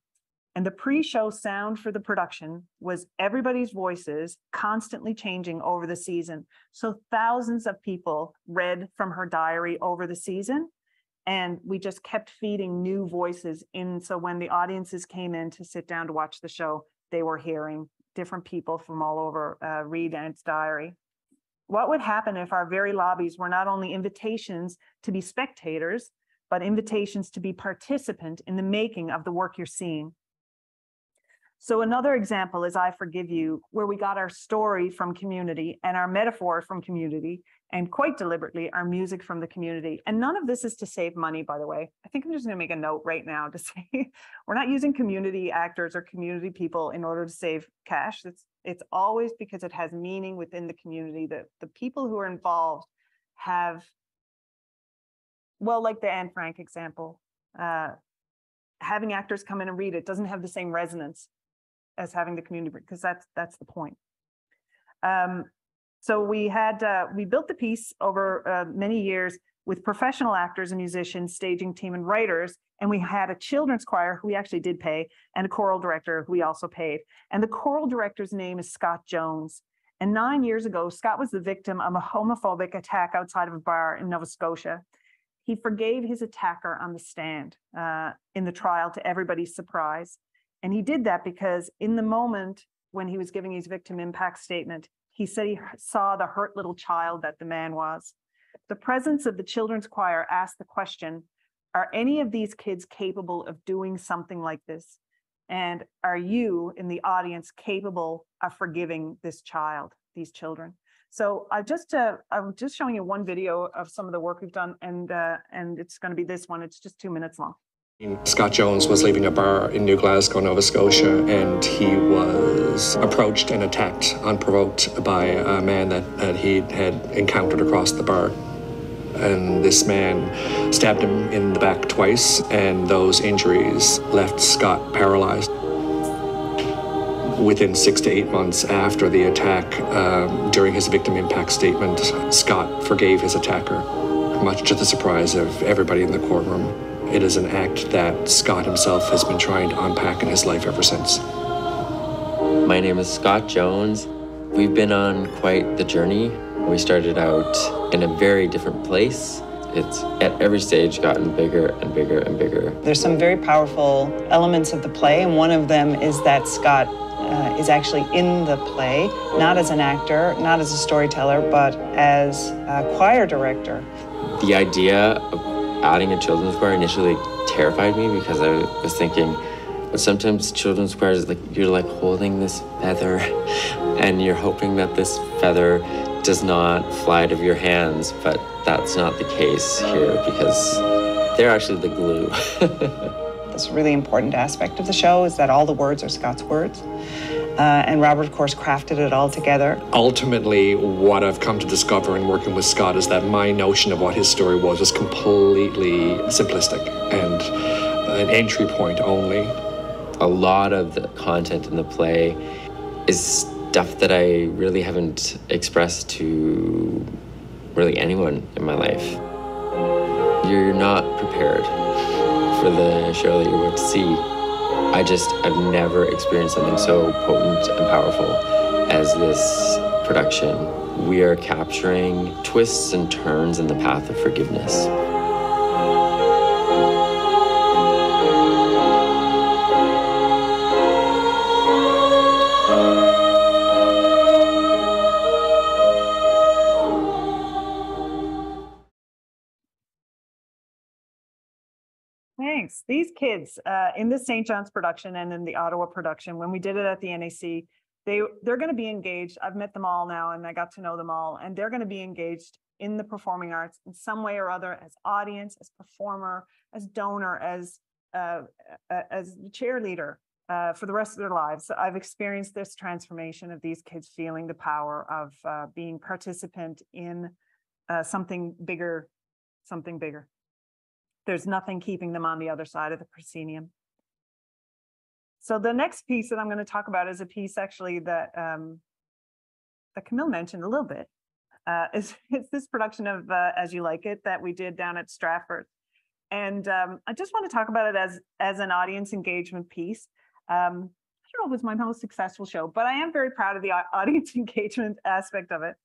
And the pre-show sound for the production was everybody's voices constantly changing over the season. So thousands of people read from her diary over the season, and we just kept feeding new voices in. So when the audiences came in to sit down to watch the show, they were hearing different people from all over read Anne's diary. What would happen if our very lobbies were not only invitations to be spectators, but invitations to be participant in the making of the work you're seeing? So another example is I Forgive You, where we got our story from community and our metaphor from community, and quite deliberately, our music from the community. And none of this is to save money, by the way. I think I'm just going to make a note right now to say we're not using community actors or community people in order to save cash. It's always because it has meaning within the community, that the people who are involved have, well, like the Anne Frank example, having actors come in and read it doesn't have the same resonance as having the community, because that's the point. So we built the piece over many years with professional actors and musicians, staging team and writers, and we had a children's choir who we actually did pay, and a choral director who we also paid. And the choral director's name is Scott Jones. And 9 years ago, Scott was the victim of a homophobic attack outside of a bar in Nova Scotia. He forgave his attacker on the stand in the trial, to everybody's surprise. And he did that because in the moment when he was giving his victim impact statement, he said he saw the hurt little child that the man was. The presence of the children's choir asked the question, are any of these kids capable of doing something like this? And are you in the audience capable of forgiving this child, these children? So I'm just showing you one video of some of the work we've done, and it's going to be this one. It's just 2 minutes long. Scott Jones was leaving a bar in New Glasgow, Nova Scotia, and he was approached and attacked unprovoked by a man that he had encountered across the bar. And this man stabbed him in the back twice, and those injuries left Scott paralyzed. Within 6 to 8 months after the attack, during his victim impact statement, Scott forgave his attacker, much to the surprise of everybody in the courtroom. It is an act that Scott himself has been trying to unpack in his life ever since. My name is Scott Jones. We've been on quite the journey. We started out in a very different place. It's at every stage gotten bigger and bigger and bigger. There's some very powerful elements of the play, and one of them is that Scott is actually in the play, not as an actor, not as a storyteller, but as a choir director. The idea of adding a children's choir initially terrified me, because I was thinking, but sometimes children's choirs, like, you're like holding this feather and you're hoping that this feather does not fly out of your hands, but that's not the case here, because they're actually the glue. This really important aspect of the show is that all the words are Scott's words. And Robert, of course, crafted it all together. Ultimately, what I've come to discover in working with Scott is that my notion of what his story was completely simplistic and an entry point only. A lot of the content in the play is stuff that I really haven't expressed to really anyone in my life. You're not prepared for the show that you're about to see. I've never experienced something so potent and powerful as this production. We are capturing twists and turns in the path of forgiveness. Thanks. These kids in the St. John's production and in the Ottawa production, when we did it at the NAC, they're going to be engaged. I've met them all now, and I got to know them all, and they're going to be engaged in the performing arts in some way or other, as audience, as performer, as donor, as cheerleader for the rest of their lives. So I've experienced this transformation of these kids feeling the power of being participant in something bigger, something bigger. There's nothing keeping them on the other side of the proscenium. So the next piece that I'm going to talk about is a piece actually that that Camille mentioned a little bit. It's this production of As You Like It that we did down at Stratford. And I just want to talk about it as an audience engagement piece. I don't know if it was my most successful show, but I am very proud of the audience engagement aspect of it.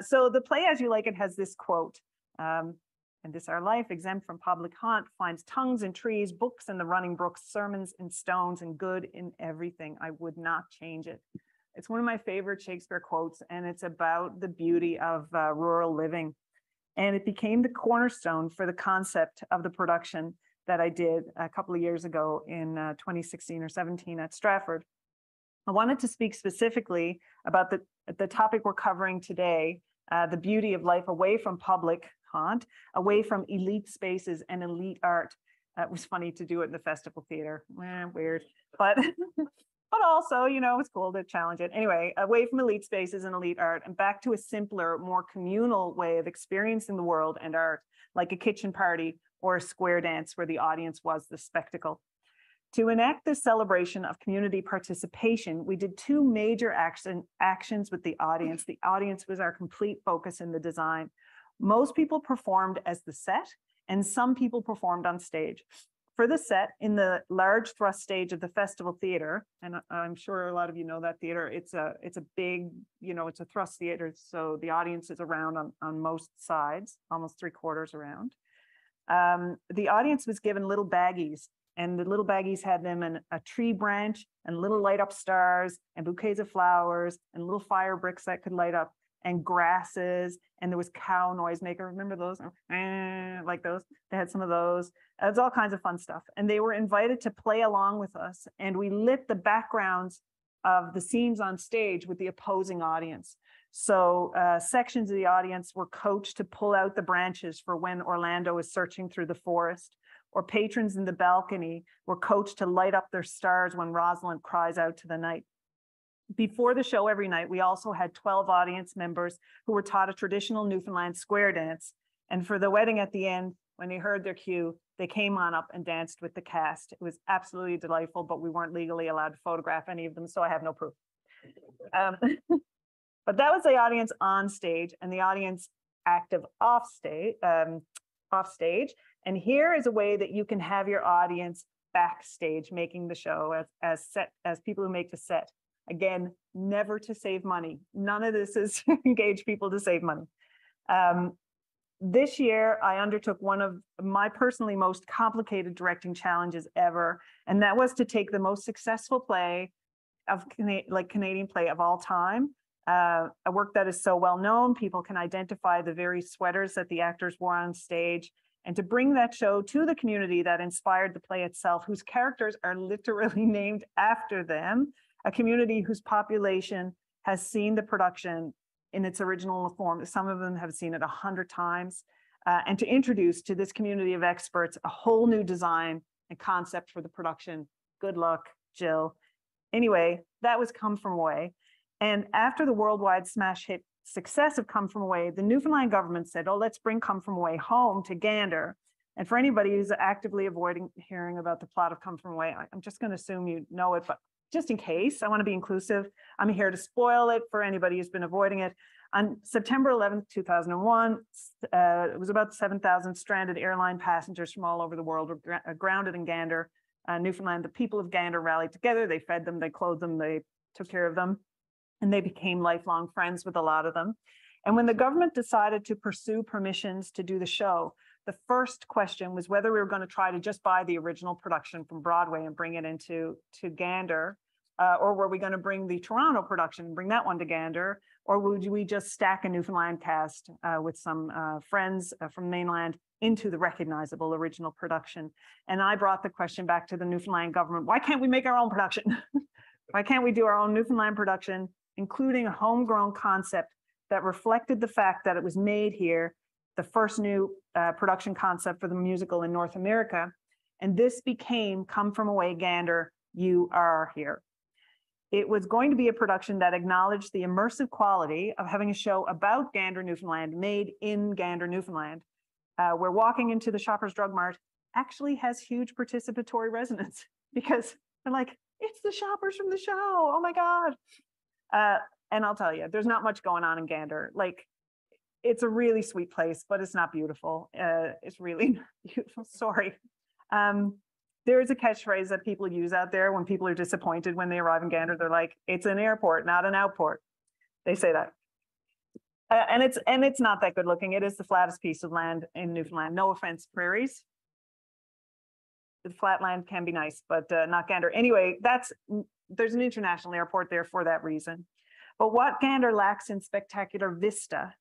So the play As You Like It has this quote, and this our life, exempt from public haunt, finds tongues in trees, books in the running brooks, sermons in stones, and good in everything. I would not change it. It's one of my favorite Shakespeare quotes, and it's about the beauty of rural living. And it became the cornerstone for the concept of the production that I did a couple of years ago in 2016 or 17 at Stratford. I wanted to speak specifically about the topic we're covering today, the beauty of life away from public haunt, away from elite spaces and elite art. It was funny to do it in the festival theater. Weird, but but also, you know, it's cool to challenge it. Anyway, away from elite spaces and elite art and back to a simpler, more communal way of experiencing the world and art, like a kitchen party or a square dance where the audience was the spectacle. To enact this celebration of community participation, we did two major actions with the audience. The audience was our complete focus in the design. Most people performed as the set, and some people performed on stage. For the set, in the large thrust stage of the festival theater, and I'm sure a lot of you know that theater, it's a big, you know, it's a thrust theater, so the audience is around on most sides, almost 3/4 around. The audience was given little baggies, and the little baggies had them in a tree branch and little light up stars and bouquets of flowers and little fire bricks that could light up and grasses, and there was cow noisemaker. Remember those? Like those. They had some of those. It was all kinds of fun stuff. And they were invited to play along with us. And we lit the backgrounds of the scenes on stage with the opposing audience. So sections of the audience were coached to pull out the branches for when Orlando is searching through the forest, or patrons in the balcony were coached to light up their stars when Rosalind cries out to the night. Before the show every night, we also had 12 audience members who were taught a traditional Newfoundland square dance. And for the wedding at the end, when they heard their cue, they came on up and danced with the cast. It was absolutely delightful, but we weren't legally allowed to photograph any of them, so I have no proof. But that was the audience on stage, and the audience active off stage. And here is a way that you can have your audience backstage making the show as people who make the set. Again, never to save money. None of this is to engage people to save money. This year, I undertook one of my personally most complicated directing challenges ever, and that was to take the most successful play of Canadian play of all time, a work that is so well known, people can identify the very sweaters that the actors wore on stage, and to bring that show to the community that inspired the play itself, whose characters are literally named after them, a community whose population has seen the production in its original form. Some of them have seen it 100 times. And to introduce to this community of experts a whole new design and concept for the production. Good luck, Jill. Anyway, that was Come From Away. And after the worldwide smash hit success of Come From Away, the Newfoundland government said, oh, let's bring Come From Away home to Gander. And for anybody who's actively avoiding hearing about the plot of Come From Away, I'm just going to assume you know it, but just in case, I want to be inclusive. I'm here to spoil it for anybody who's been avoiding it. On September 11th, 2001, it was about 7,000 stranded airline passengers from all over the world were grounded in Gander, Newfoundland. The people of Gander rallied together. They fed them, they clothed them, they took care of them, and they became lifelong friends with a lot of them. And when the government decided to pursue permissions to do the show, the first question was whether we were going to try to just buy the original production from Broadway and bring it into Gander, or were we going to bring the Toronto production and bring that one to Gander, or would we just stack a Newfoundland cast with some friends from mainland into the recognizable original production? And I brought the question back to the Newfoundland government, why can't we make our own production? Why can't we do our own Newfoundland production, including a homegrown concept that reflected the fact that it was made here, the first new production concept for the musical in North America. And this became Come From Away Gander, You Are Here. It was going to be a production that acknowledged the immersive quality of having a show about Gander, Newfoundland, made in Gander, Newfoundland, where walking into the Shoppers Drug Mart actually has huge participatory resonance because they're like, it's the shoppers from the show. Oh my God. And I'll tell you, there's not much going on in Gander. Like, it's a really sweet place, but it's not beautiful. It's really not beautiful. Sorry. There is a catchphrase that people use out there when people are disappointed when they arrive in Gander. They're like, it's an airport, not an outport. They say that. And it's not that good looking. It is the flattest piece of land in Newfoundland. No offense, prairies. The flat land can be nice, but not Gander. Anyway, there's an international airport there for that reason. But what Gander lacks in spectacular vista,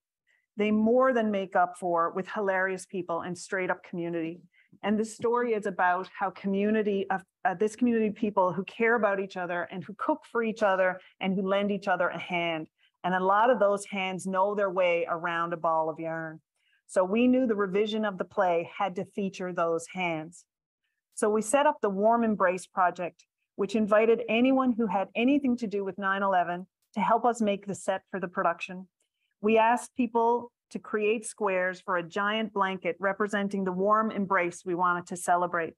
they more than make up for with hilarious people and straight up community. And this story is about how this community of people who care about each other and who cook for each other and who lend each other a hand. And a lot of those hands know their way around a ball of yarn. So we knew the revision of the play had to feature those hands. So we set up the Warm Embrace Project, which invited anyone who had anything to do with 9/11 to help us make the set for the production. We asked people to create squares for a giant blanket representing the warm embrace we wanted to celebrate.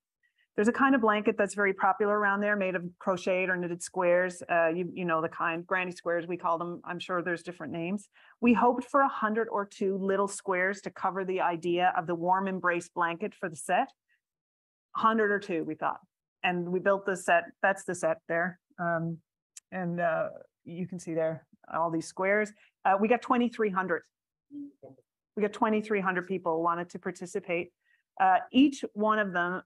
There's a kind of blanket that's very popular around there, made of crocheted or knitted squares. You know the kind, granny squares, we call them. I'm sure there's different names. We hoped for 100 or 2 little squares to cover the idea of the warm embrace blanket for the set. 100 or 2, we thought. And we built the set. That's the set there. You can see there all these squares. We got 2,300. We got 2,300 people wanted to participate. Each one of them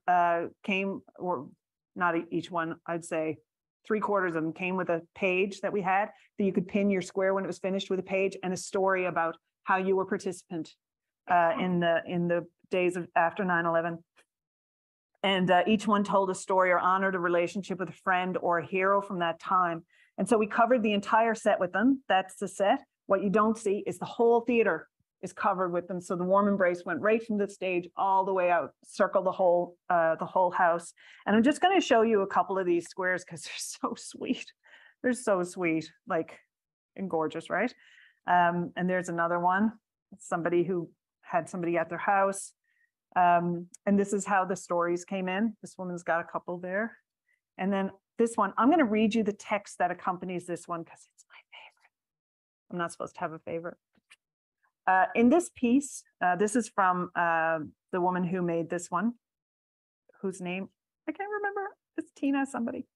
came, or not each one, I'd say 3/4 of them came with a page that we had that you could pin your square when it was finished with a page and a story about how you were a participant in the days after 9/11. And each one told a story or honored a relationship with a friend or a hero from that time. And so we covered the entire set with them. That's the set. What you don't see is the whole theater is covered with them. So the warm embrace went right from the stage all the way out, circle the whole house. And I'm just going to show you a couple of these squares because they're so sweet. They're so sweet, like, and gorgeous, right? And there's another one, somebody who had somebody at their house. And this is how the stories came in. This woman's got a couple there. And then this one, I'm going to read you the text that accompanies this one because it's my favorite. I'm not supposed to have a favorite. In this piece, this is from the woman who made this one, whose name I can't remember. It's Tina somebody.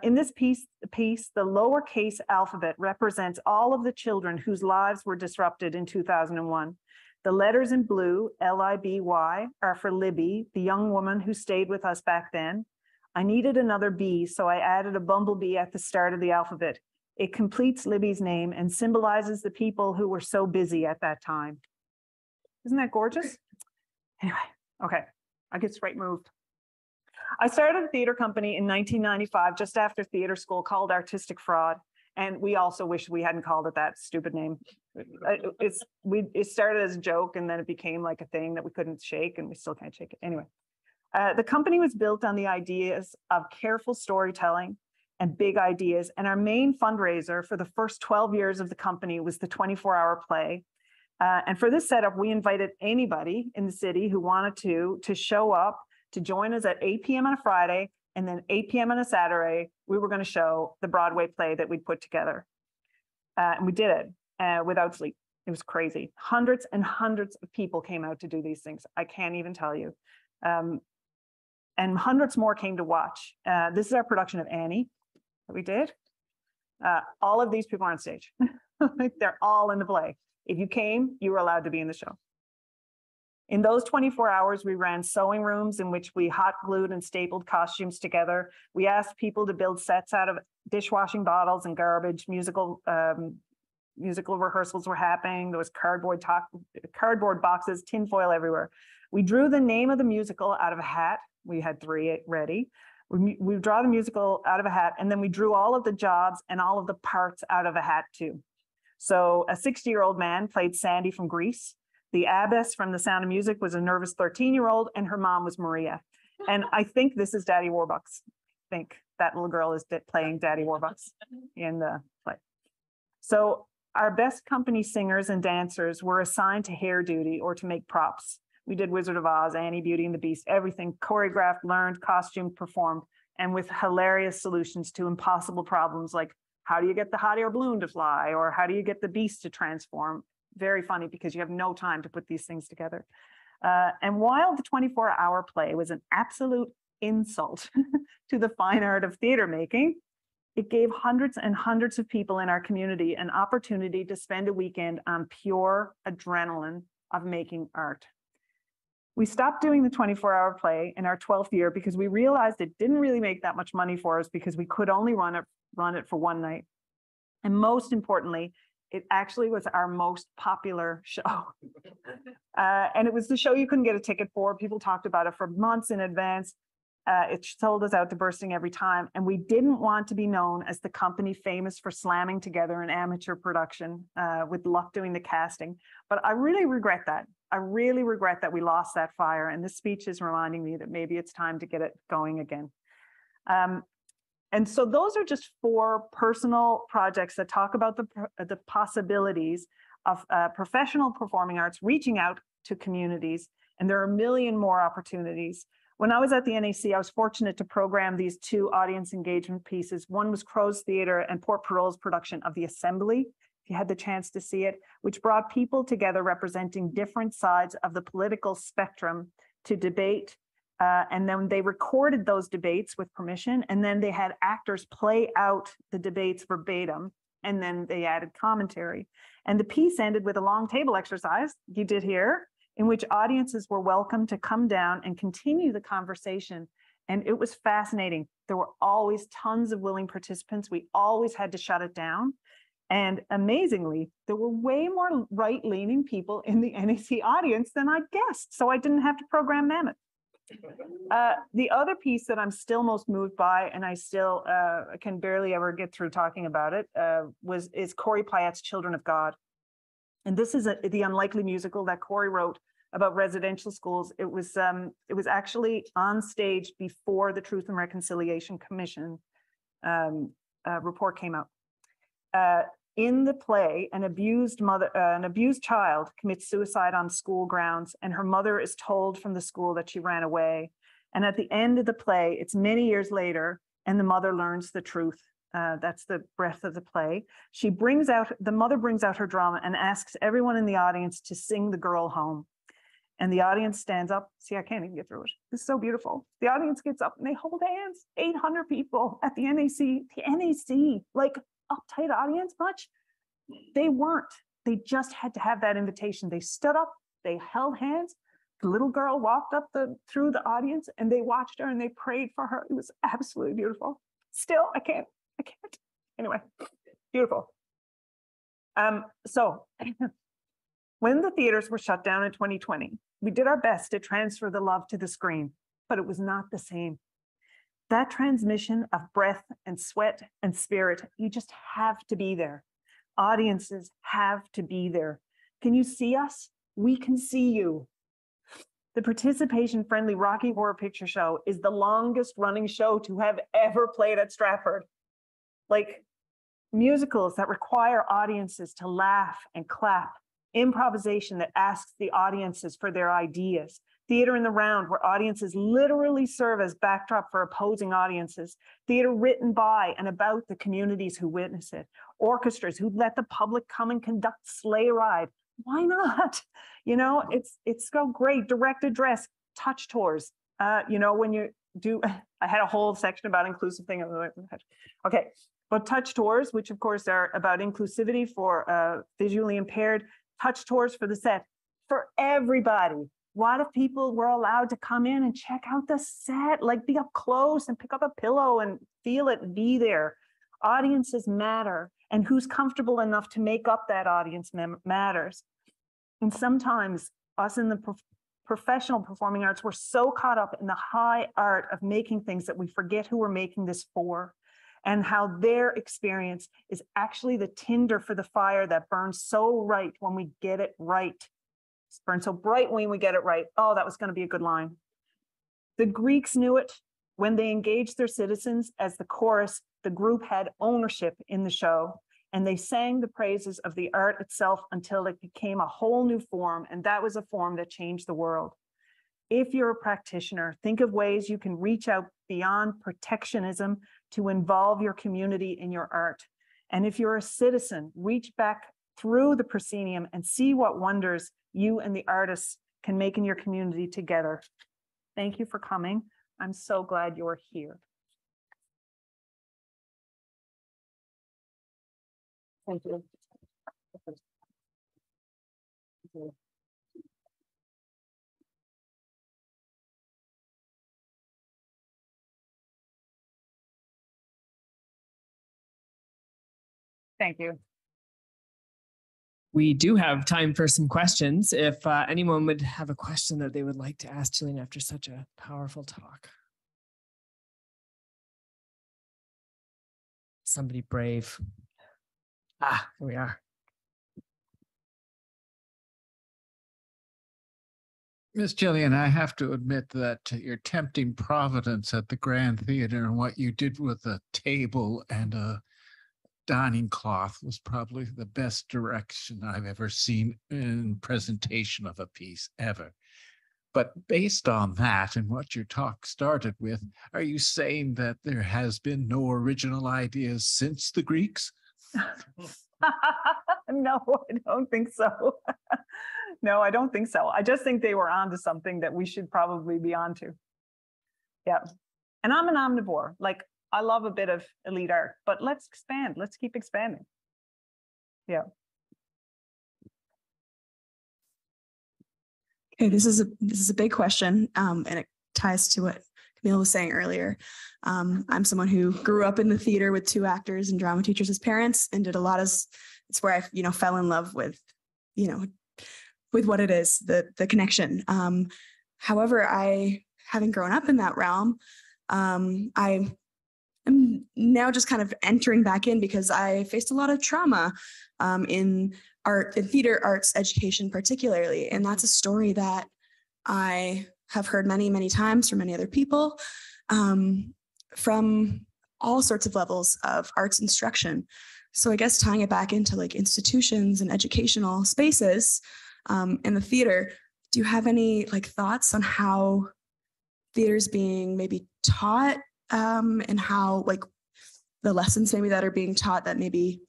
In this piece, the lowercase alphabet represents all of the children whose lives were disrupted in 2001. The letters in blue, L-I-B-Y, are for Libby, the young woman who stayed with us back then. I needed another B, so I added a bumblebee at the start of the alphabet. It completes Libby's name and symbolizes the people who were so busy at that time. Isn't that gorgeous? Anyway, okay, I get straight moved. I started a theater company in 1995, just after theater school, called Artistic Fraud. And we also wish we hadn't called it that stupid name. It started as a joke and then it became like a thing that we couldn't shake, and we still can't shake it. Anyway, the company was built on the ideas of careful storytelling and big ideas. And our main fundraiser for the first 12 years of the company was the 24-hour play. And for this setup, we invited anybody in the city who wanted to show up, to join us at 8 p.m. on a Friday, and then 8 p.m. on a Saturday, we were going to show the Broadway play that we'd put together. And we did it without sleep. It was crazy. Hundreds and hundreds of people came out to do these things. I can't even tell you. And hundreds more came to watch. This is our production of Annie that we did. All of these people are on stage. They're all in the play. If you came, you were allowed to be in the show. In those 24 hours, we ran sewing rooms in which we hot glued and stapled costumes together. We asked people to build sets out of dishwashing bottles and garbage. Musical rehearsals were happening. There was cardboard boxes, tinfoil everywhere. We drew the name of the musical out of a hat. We had 3 ready. We draw the musical out of a hat, and then we drew all of the jobs and all of the parts out of a hat too. So a 60-year-old man played Sandy from Greece. The abbess from The Sound of Music was a nervous 13-year-old, and her mom was Maria. And I think this is Daddy Warbucks. I think that little girl is playing Daddy Warbucks in the play. So our best company singers and dancers were assigned to hair duty or to make props. We did Wizard of Oz, Annie, Beauty and the Beast, everything choreographed, learned, costumed, performed, and with hilarious solutions to impossible problems like how do you get the hot air balloon to fly, or how do you get the beast to transform? Very funny because you have no time to put these things together. And while the 24-hour play was an absolute insult to the fine art of theater making, it gave hundreds and hundreds of people in our community an opportunity to spend a weekend on pure adrenaline of making art. We stopped doing the 24-hour play in our 12th year because we realized it didn't really make that much money for us because we could only run it for one night. And most importantly, it actually was our most popular show. And it was the show you couldn't get a ticket for. People talked about it for months in advance. It sold us out to bursting every time. And we didn't want to be known as the company famous for slamming together an amateur production with luck doing the casting. But I really regret that. I really regret that we lost that fire. And this speech is reminding me that maybe it's time to get it going again. And so those are just 4 personal projects that talk about the possibilities of professional performing arts reaching out to communities. And there are a million more opportunities. When I was at the NAC, I was fortunate to program these 2 audience engagement pieces. One was Crow's Theatre and Port Parol's production of The Assembly, if you had the chance to see it, which brought people together representing different sides of the political spectrum to debate. And then they recorded those debates with permission, and then they had actors play out the debates verbatim, and then they added commentary. And the piece ended with a long table exercise, you did here, in which audiences were welcome to come down and continue the conversation. And it was fascinating. There were always tons of willing participants. We always had to shut it down. And amazingly, there were way more right-leaning people in the NAC audience than I guessed, so I didn't have to program Mammoth. The other piece that I'm still most moved by, and I still can barely ever get through talking about it, is Corey Pyatt's Children of God. And this is the Unlikely musical that Corey wrote about residential schools. It was actually on stage before the Truth and Reconciliation Commission report came out. In the play, an abused child commits suicide on school grounds, and her mother is told from the school that she ran away. And at the end of the play, it's many years later, and the mother learns the truth. That's the breadth of the play. The mother brings out her drama and asks everyone in the audience to sing the girl home. And the audience stands up. See, I can't even get through it. It's so beautiful. The audience gets up and they hold hands. 800 people at the NAC. The NAC, like, uptight audience much? They weren't. They just had to have that invitation. They stood up, they held hands. The little girl walked up through the audience, and they watched her and they prayed for her. It was absolutely beautiful. Still, I can't. Anyway, beautiful. So when the theaters were shut down in 2020, we did our best to transfer the love to the screen, but it was not the same. That transmission of breath and sweat and spirit, you just have to be there. Audiences have to be there. Can you see us? We can see you. The participation-friendly Rocky Horror Picture Show is the longest running show to have ever played at Stratford. Like musicals that require audiences to laugh and clap, improvisation that asks the audiences for their ideas, theater in the round where audiences literally serve as backdrop for opposing audiences, theater written by and about the communities who witness it, orchestras who let the public come and conduct sleigh ride. Why not? You know, it's so great. Direct address, touch tours. When you do, I had a whole section about inclusive thing. Okay, but touch tours, which of course are about inclusivity for visually impaired, touch tours for the set, for everybody. What if people were allowed to come in and check out the set, like be up close and pick up a pillow and feel it and be there? Audiences matter, and who's comfortable enough to make up that audience matters. And sometimes us in the professional performing arts, we're so caught up in the high art of making things that we forget who we're making this for. and how their experience is actually the tinder for the fire that burns so right when we get it right. It's burned so bright when we get it right. Oh, that was going to be a good line. The Greeks knew it. When they engaged their citizens as the chorus, the group had ownership in the show, and they sang the praises of the art itself until it became a whole new form, and that was a form that changed the world. If you're a practitioner, think of ways you can reach out beyond protectionism to involve your community in your art. And if you're a citizen, reach back through the proscenium and see what wonders you and the artists can make in your community together. Thank you for coming. I'm so glad you're here. Thank you. Thank you. We do have time for some questions. If anyone would have a question that they would like to ask Jillian after such a powerful talk. Somebody brave. Ah, here we are. Miss Jillian, I have to admit that your tempting providence at the Grand Theater and what you did with a table and a dining cloth was probably the best direction I've ever seen in presentation of a piece ever. But based on that and what your talk started with, are you saying that there has been no original ideas since the Greeks? No, I don't think so. No, I don't think so. I just think they were onto something that we should probably be onto. Yeah. And I'm an omnivore. Like, I love a bit of elite art, but let's expand. Let's keep expanding. Yeah. Okay, this is a big question, and it ties to what Camille was saying earlier. I'm someone who grew up in the theater with 2 actors and drama teachers as parents, and did a lot of. It's where I, fell in love with, with what it is, the connection. However, I, having grown up in that realm, I am now just kind of entering back in because I faced a lot of trauma in art, in theater arts education particularly. And that's a story that I have heard many, many times from many other people from all sorts of levels of arts instruction. So I guess tying it back into like institutions and educational spaces in the theater, do you have any like thoughts on how theater's being maybe taught and how like the lessons maybe that are being taught that maybe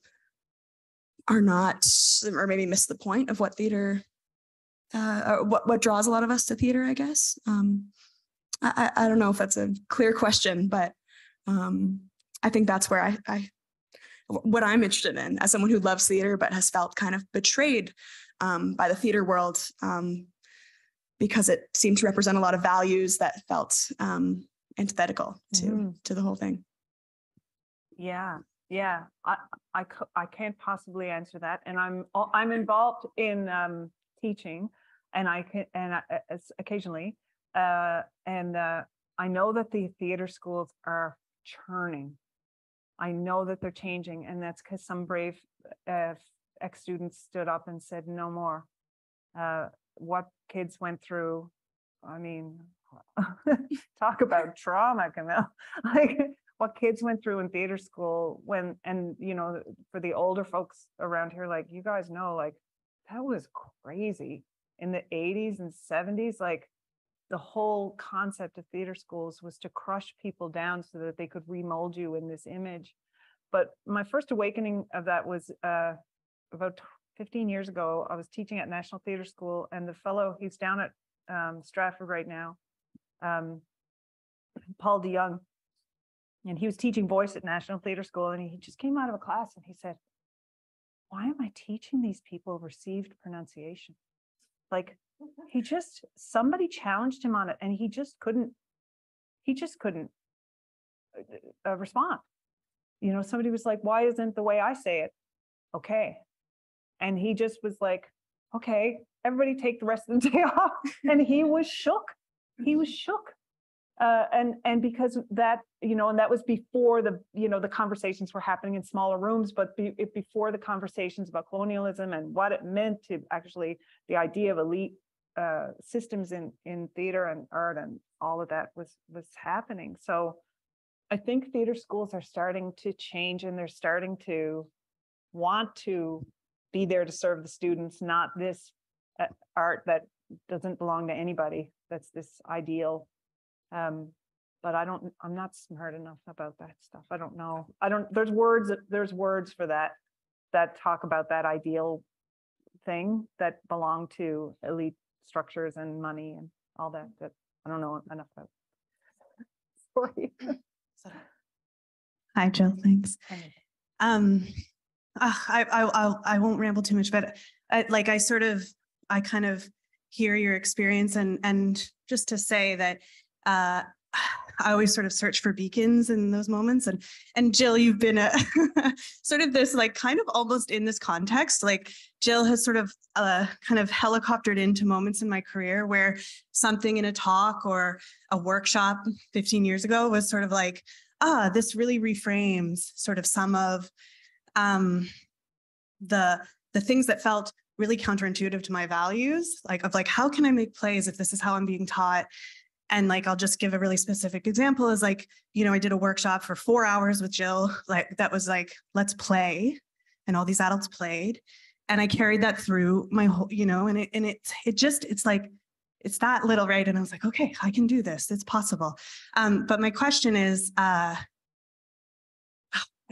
are not, or maybe miss the point of what theater, what draws a lot of us to theater, I guess. I don't know if that's a clear question, but I think that's where what I'm interested in as someone who loves theater, but has felt kind of betrayed by the theater world because it seemed to represent a lot of values that felt antithetical to the whole thing. Yeah. I can't possibly answer that, and I'm involved in teaching, and occasionally, and I know that the theater schools are churning. I know that they're changing, and that's because some brave ex-students stood up and said no more. What kids went through, I mean, talk about trauma, Camille. Like what kids went through in theater school for the older folks around here, like you guys know, like that was crazy in the 80s and 70s. Like the whole concept of theater schools was to crush people down so that they could remold you in this image. But my first awakening of that was about 15 years ago. I was teaching at National Theater School, and the fellow, he's down at Stratford right now, Paul DeYoung, and he was teaching voice at National Theater School, and he just came out of a class and he said, why am I teaching these people received pronunciation? Like somebody challenged him on it, and he just couldn't respond. Somebody was like, why isn't the way I say it okay? And he just was like, okay, everybody take the rest of the day off. And he was shook. And because that, and that was before the conversations were happening in smaller rooms, but before the conversations about colonialism and what it meant to actually the idea of elite systems in theater and art and all of that was happening. So I think theater schools are starting to change, and they're starting to want to be there to serve the students, not this art that doesn't belong to anybody. That's this ideal. But I'm not smart enough about that stuff. I don't know. There's words for that talk about that ideal thing that belong to elite structures and money and all that I don't know enough about. Sorry. Hi, Jill. Thanks. I won't ramble too much, but I kind of hear your experience, and just to say that I always sort of search for beacons in those moments, and Jill, you've been a sort of this like kind of almost in this context, like Jill has sort of kind of helicoptered into moments in my career where something in a talk or a workshop 15 years ago was sort of like, this really reframes sort of some of the things that felt really counterintuitive to my values, like how can I make plays if this is how I'm being taught? And like, I'll just give a really specific example is like, I did a workshop for 4 hours with Jill, like that was like, let's play. And all these adults played. And I carried that through my whole, it's like, it's that little, right? And I was like, okay, I can do this. It's possible. But my question is,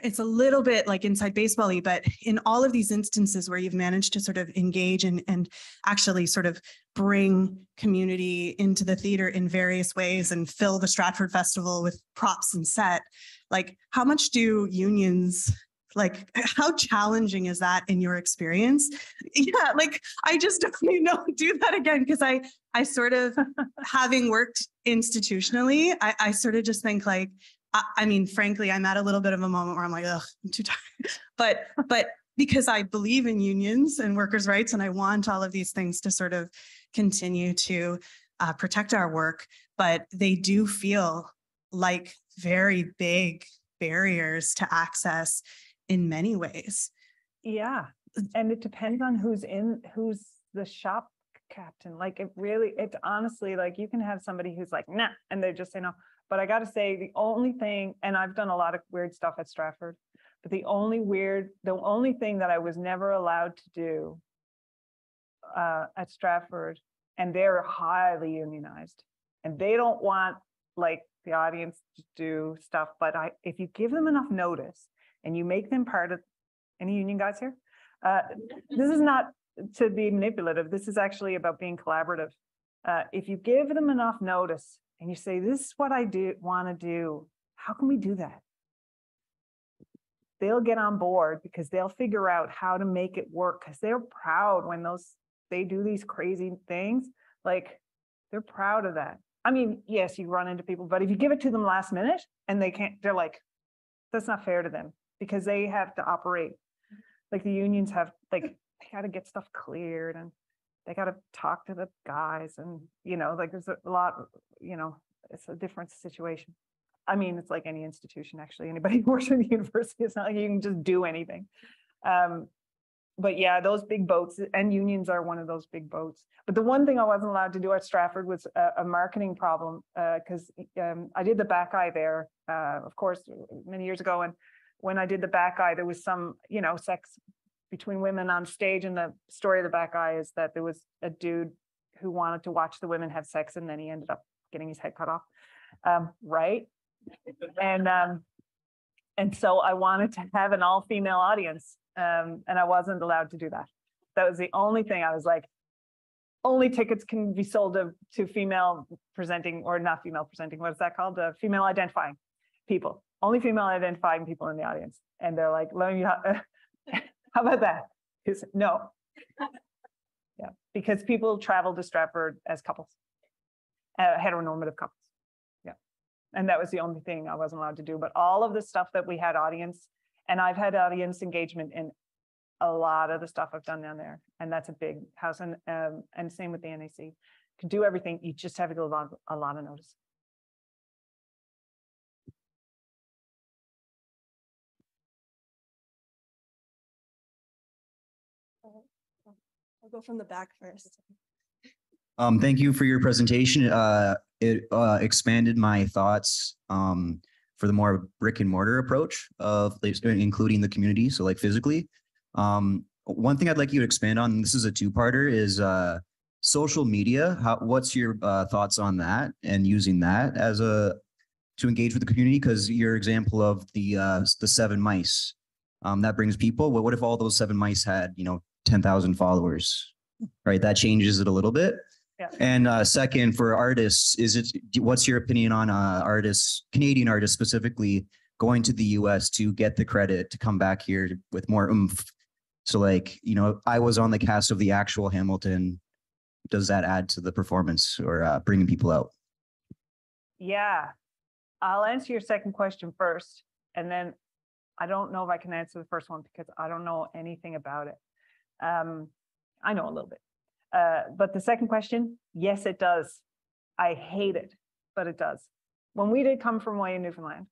it's a little bit like inside baseball-y, but in all of these instances where you've managed to sort of engage and actually sort of bring community into the theater in various ways and fill the Stratford Festival with props and set, like how much do unions, like how challenging is that in your experience? Yeah, like I just don't do that again, because I sort of, having worked institutionally, I sort of just think like, I mean, frankly, I'm at a little bit of a moment where I'm like, ugh, I'm too tired. But because I believe in unions and workers' rights, and I want all of these things to sort of continue to protect our work, but they do feel like very big barriers to access in many ways. Yeah, and it depends on who's the shop captain. Like it's honestly like you can have somebody who's like, nah, and they just say no. But I got to say, the only thing, and I've done a lot of weird stuff at Stratford, but the only thing that I was never allowed to do at Stratford, and they're highly unionized, and they don't want like the audience to do stuff, but if you give them enough notice and you make them part of, any union guys here? This is not to be manipulative. This is actually about being collaborative. If you give them enough notice, and you say, this is what I want to do. How can we do that? They'll get on board because they'll figure out how to make it work, because they're proud when they do these crazy things. Like they're proud of that. I mean, yes, you run into people, but if you give it to them last minute and they can't, they're like, that's not fair to them, because they have to operate. Like the unions have, like, they got to get stuff cleared, and they got to talk to the guys, and like there's a lot, it's a different situation. I mean, it's like any institution, actually. Anybody who works in the university, it's not like you can just do anything. But yeah, those big boats, and unions are one of those big boats. But the one thing I wasn't allowed to do at Stratford was a marketing problem, because I did the back eye there, of course, many years ago. And when I did the back eye, there was some, sex between women on stage. And the story of the back eye is that there was a dude who wanted to watch the women have sex, and then he ended up getting his head cut off. Right. And so I wanted to have an all-female audience, and I wasn't allowed to do that. That was the only thing. I was like, only tickets can be sold to female presenting, or not female presenting, what is that called? Female identifying people. Only female identifying people in the audience. And they're like, let me, how about that? No. Yeah, because people travel to Stratford as couples, heteronormative couples. Yeah. And that was the only thing I wasn't allowed to do. But all of the stuff that we had audience, and I've had audience engagement in a lot of the stuff I've done down there. And that's a big house. And same with the NAC. You can do everything. You just have to give a lot of notice. I'll go from the back first. Thank you for your presentation. It expanded my thoughts for the more brick and mortar approach of including the community, so like physically. One thing I'd like you to expand on, and this is a two-parter, is social media. What's your thoughts on that and using that as to engage with the community? Because your example of the 7 mice, that brings people. What if all those 7 mice had 10,000 followers, right? That changes it a little bit. Yeah. And second, for artists, what's your opinion on artists, Canadian artists specifically, going to the US to get the credit to come back here with more oomph? So like, I was on the cast of the actual Hamilton. Does that add to the performance or bringing people out? Yeah, I'll answer your second question first. And then I don't know if I can answer the first one because I don't know anything about it. I know a little bit. But the second question, yes, it does. I hate it, but it does. When we did Come From Away in Newfoundland,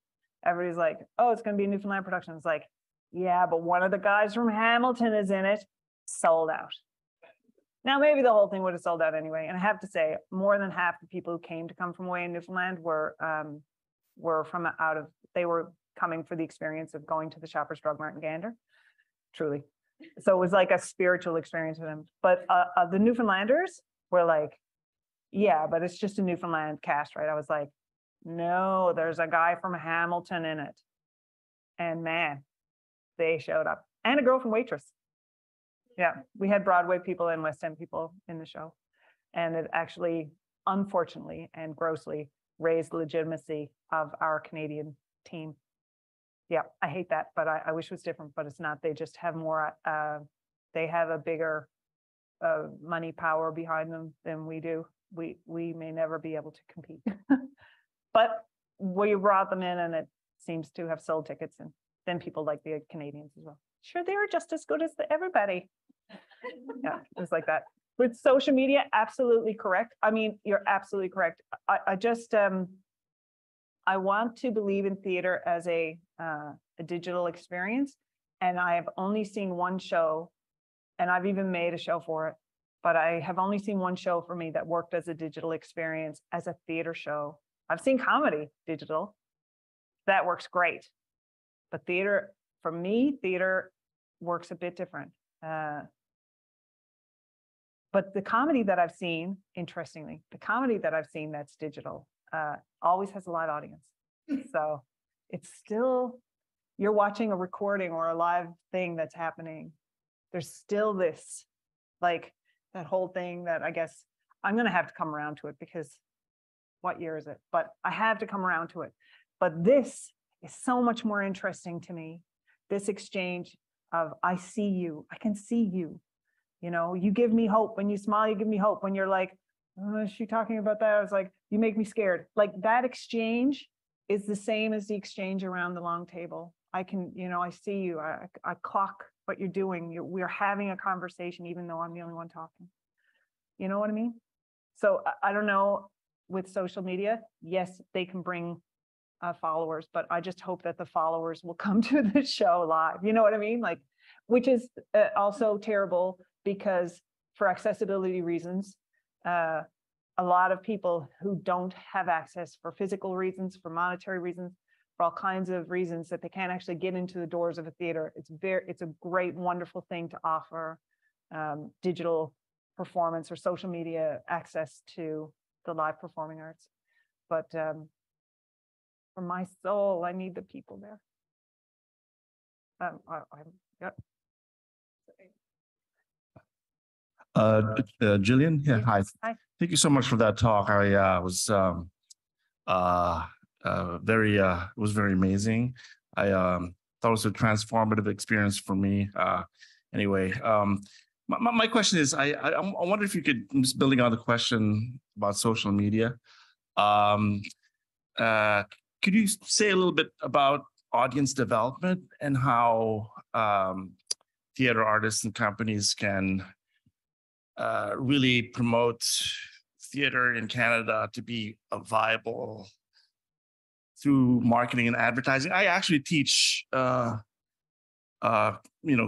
everybody's like, oh, it's going to be a Newfoundland production. It's like, yeah, but one of the guys from Hamilton is in it. Sold out. Now, maybe the whole thing would have sold out anyway. And I have to say, more than half the people who came to Come From Away in Newfoundland were from they were coming for the experience of going to the Shoppers Drug Mart in Gander, truly. So it was like a spiritual experience for them. But the Newfoundlanders were like, yeah, but it's just a Newfoundland cast, right? I was like, no, there's a guy from Hamilton in it. And man, they showed up. And a girl from Waitress. Yeah, we had Broadway people and West End people in the show. And it actually, unfortunately and grossly, raised the legitimacy of our Canadian team. Yeah, I hate that, but I wish it was different, but it's not. They just have more, they have a bigger money power behind them than we do. We may never be able to compete. But we brought them in and it seems to have sold tickets, and then people like the Canadians as well. Sure, they were just as good as everybody. Yeah, it was like that. With social media, absolutely correct. I mean, you're absolutely correct. I just, I want to believe in theater as a digital experience. And I have only seen one show, and I've even made a show for it, but I have only seen one show for me that worked as a digital experience, as a theater show. I've seen comedy digital. That works great. But theater, for me, theater works a bit different. But the comedy that I've seen, interestingly, the comedy that I've seen that's digital always has a live audience. So it's still, you're watching a recording or a live thing that's happening. There's still this, like that whole thing that I guess I'm going to have to come around to it, because what year is it? But I have to come around to it. But this is so much more interesting to me. This exchange of, I see you, I can see you. You give me hope. When you smile, you give me hope. When you're like, oh, is she talking about that? I was like, you make me scared. Like that exchange is the same as the exchange around the long table. I can, I see you. I clock what you're doing. We're having a conversation, even though I'm the only one talking. You know what I mean? So I don't know, with social media, yes, they can bring followers, but I just hope that the followers will come to the show live. You know what I mean? Like, which is also terrible, because for accessibility reasons, a lot of people who don't have access, for physical reasons, for monetary reasons, for all kinds of reasons, that they can't actually get into the doors of a theater. It's a great, wonderful thing to offer digital performance or social media access to the live performing arts. But for my soul, I need the people there. Yep. Jillian, yeah, hi. Hi. Thank you so much for that talk. I was it was very amazing. I thought it was a transformative experience for me. Anyway, my question is, I wonder if you could, just building on the question about social media, could you say a little bit about audience development and how theater artists and companies can really promote theater in Canada to be viable through marketing and advertising? I actually teach,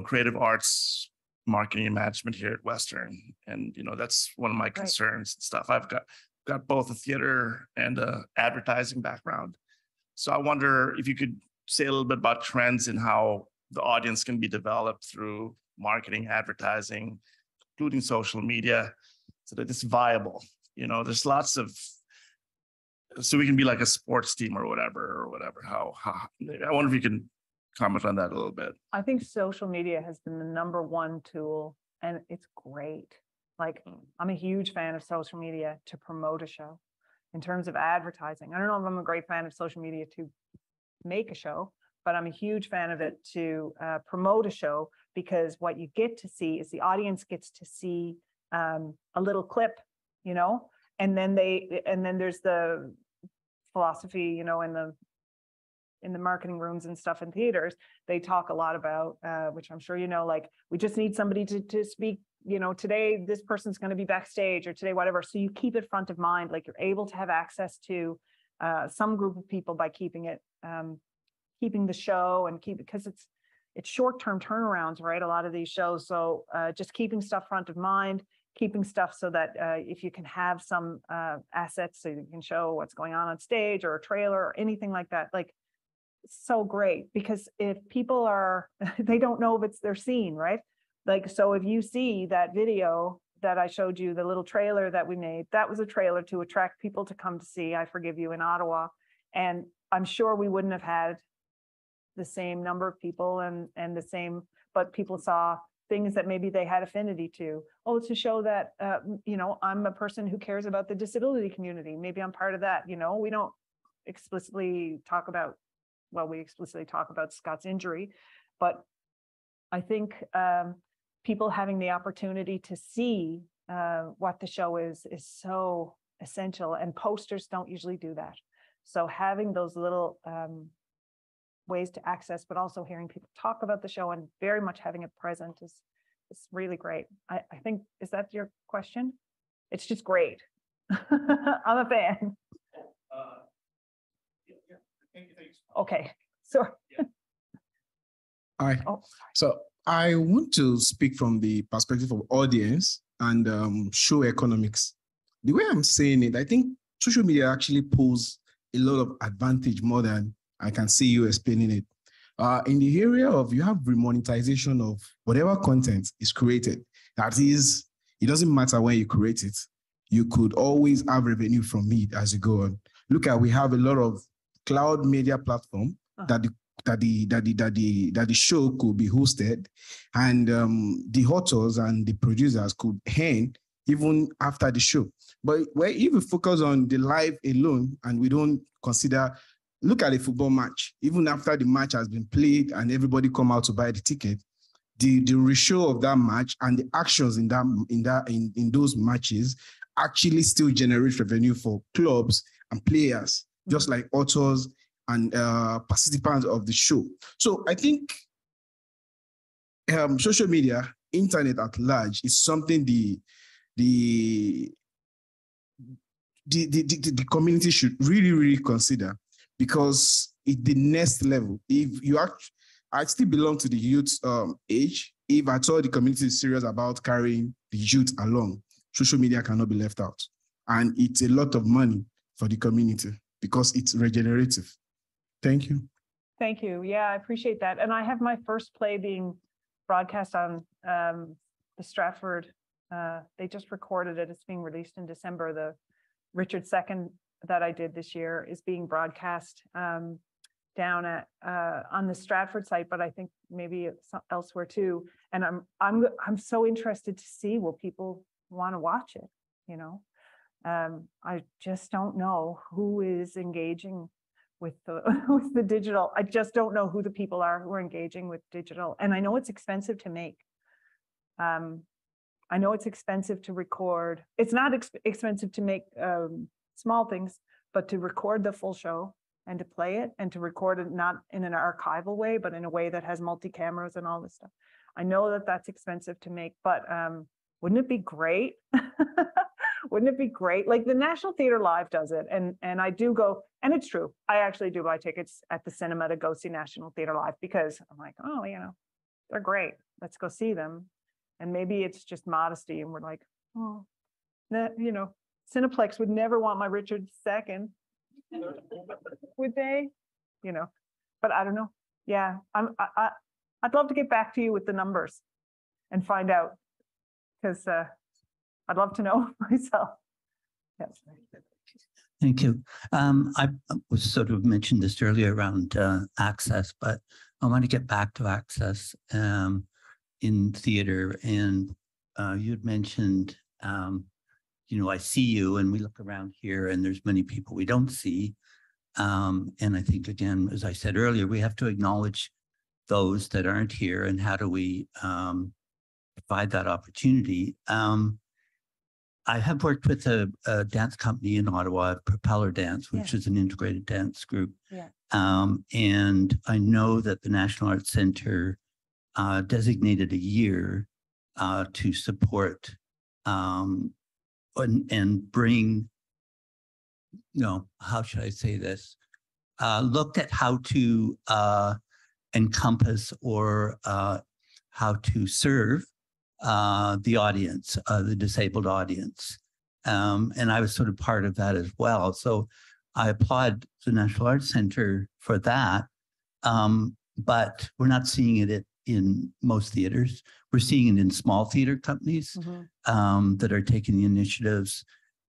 creative arts marketing and management here at Western, and that's one of my concerns and stuff. I've got both a theater and a advertising background, so I wonder if you could say a little bit about trends and how the audience can be developed through marketing, advertising, including social media, so that it's viable. There's lots of, so we can be like a sports team or whatever. How I wonder if you can comment on that a little bit. I think social media has been the #1 tool, and it's great. Like, I'm a huge fan of social media to promote a show. In terms of advertising, I don't know if I'm a great fan of social media to make a show, but I'm a huge fan of it to promote a show, because what you get to see is the audience gets to see a little clip, and then there's the philosophy, in the marketing rooms and stuff in theaters, they talk a lot about, which I'm sure like, we just need somebody to speak, today this person's going to be backstage, or today whatever. So you keep it front of mind, like you're able to have access to some group of people by keeping the show and because it's short-term turnarounds, right? A lot of these shows. So just keeping stuff front of mind, keeping stuff so that if you can have some assets, so you can show what's going on stage, or a trailer or anything like that, like, so great. Because if people they don't know if they're seen, right? Like, so if you see that video that I showed you, the little trailer that we made, that was a trailer to attract people to come to see I Forgive You in Ottawa. And I'm sure we wouldn't have had the same number of people and the same, but people saw things that maybe they had affinity to. Oh, to show that, I'm a person who cares about the disability community. Maybe I'm part of that. We don't explicitly talk about, we explicitly talk about Scott's injury, but I think people having the opportunity to see what the show is so essential, and posters don't usually do that. So having those little ways to access, but also hearing people talk about the show and very much having it present is really great. I think, is that your question? It's just great. I'm a fan. Okay, so. Hi. So I want to speak from the perspective of audience and show economics. The way I'm saying it, I think social media actually pulls a lot of advantage more than I can see you explaining it. In the area of, you have remonetization of whatever content is created. That is, it doesn't matter when you create it. You could always have revenue from it as you go on. Look at, we have a lot of cloud media platform that the show could be hosted, and the authors and the producers could earn even after the show. But if we focus on the live alone and we don't consider, look at a football match, even after the match has been played and everybody come out to buy the ticket, the ratio of that match and the actions in those matches actually still generate revenue for clubs and players, just like authors and participants of the show. So I think social media, internet at large, is something the community should really consider, because it's the next level. If you I still belong to the youth age. If at all the community is serious about carrying the youth along, social media cannot be left out. And it's a lot of money for the community because it's regenerative. Thank you. Thank you. Yeah, I appreciate that. And I have my first play being broadcast on the Stratford. They just recorded it. It's being released in December. The Richard II that I did this year is being broadcast down at on the Stratford site, but I think maybe elsewhere too. And I'm so interested to see, will people want to watch it? You know, I just don't know who is engaging with the digital. I just don't know who the people are who are engaging with digital. And I know it's expensive to make. I know it's expensive to record. It's not expensive to make small things, but to record the full show and to play it and to record it not in an archival way, but in a way that has multi-cameras and all this stuff. I know that that's expensive to make, but wouldn't it be great? Wouldn't it be great? Like the National Theatre Live does it. And I do go, and it's true. I actually do buy tickets at the cinema to go see National Theatre Live because I'm like, oh, you know, they're great. Let's go see them. And maybe it's just modesty, and we're like, oh, that, you know, Cineplex would never want my Richard II, would they? You know, but I don't know. Yeah, I'd love to get back to you with the numbers and find out, because I'd love to know myself. Yes. Thank you. I was sort of mentioned this earlier around access, but I want to get back to access in theater. And you'd mentioned, you know, I see you, and we look around here and there's many people we don't see. And I think, again, as I said earlier, we have to acknowledge those that aren't here, and how do we provide that opportunity. I have worked with a dance company in Ottawa, Propeller Dance, which is an integrated dance group. Yeah. And I know that the National Arts Centre designated a year to support and bring, you know, how should I say this? Looked at how to encompass or how to serve the audience, the disabled audience. And I was sort of part of that as well. So I applaud the National Arts Centre for that. But we're not seeing it in most theaters. We're seeing it in small theater companies that are taking the initiatives,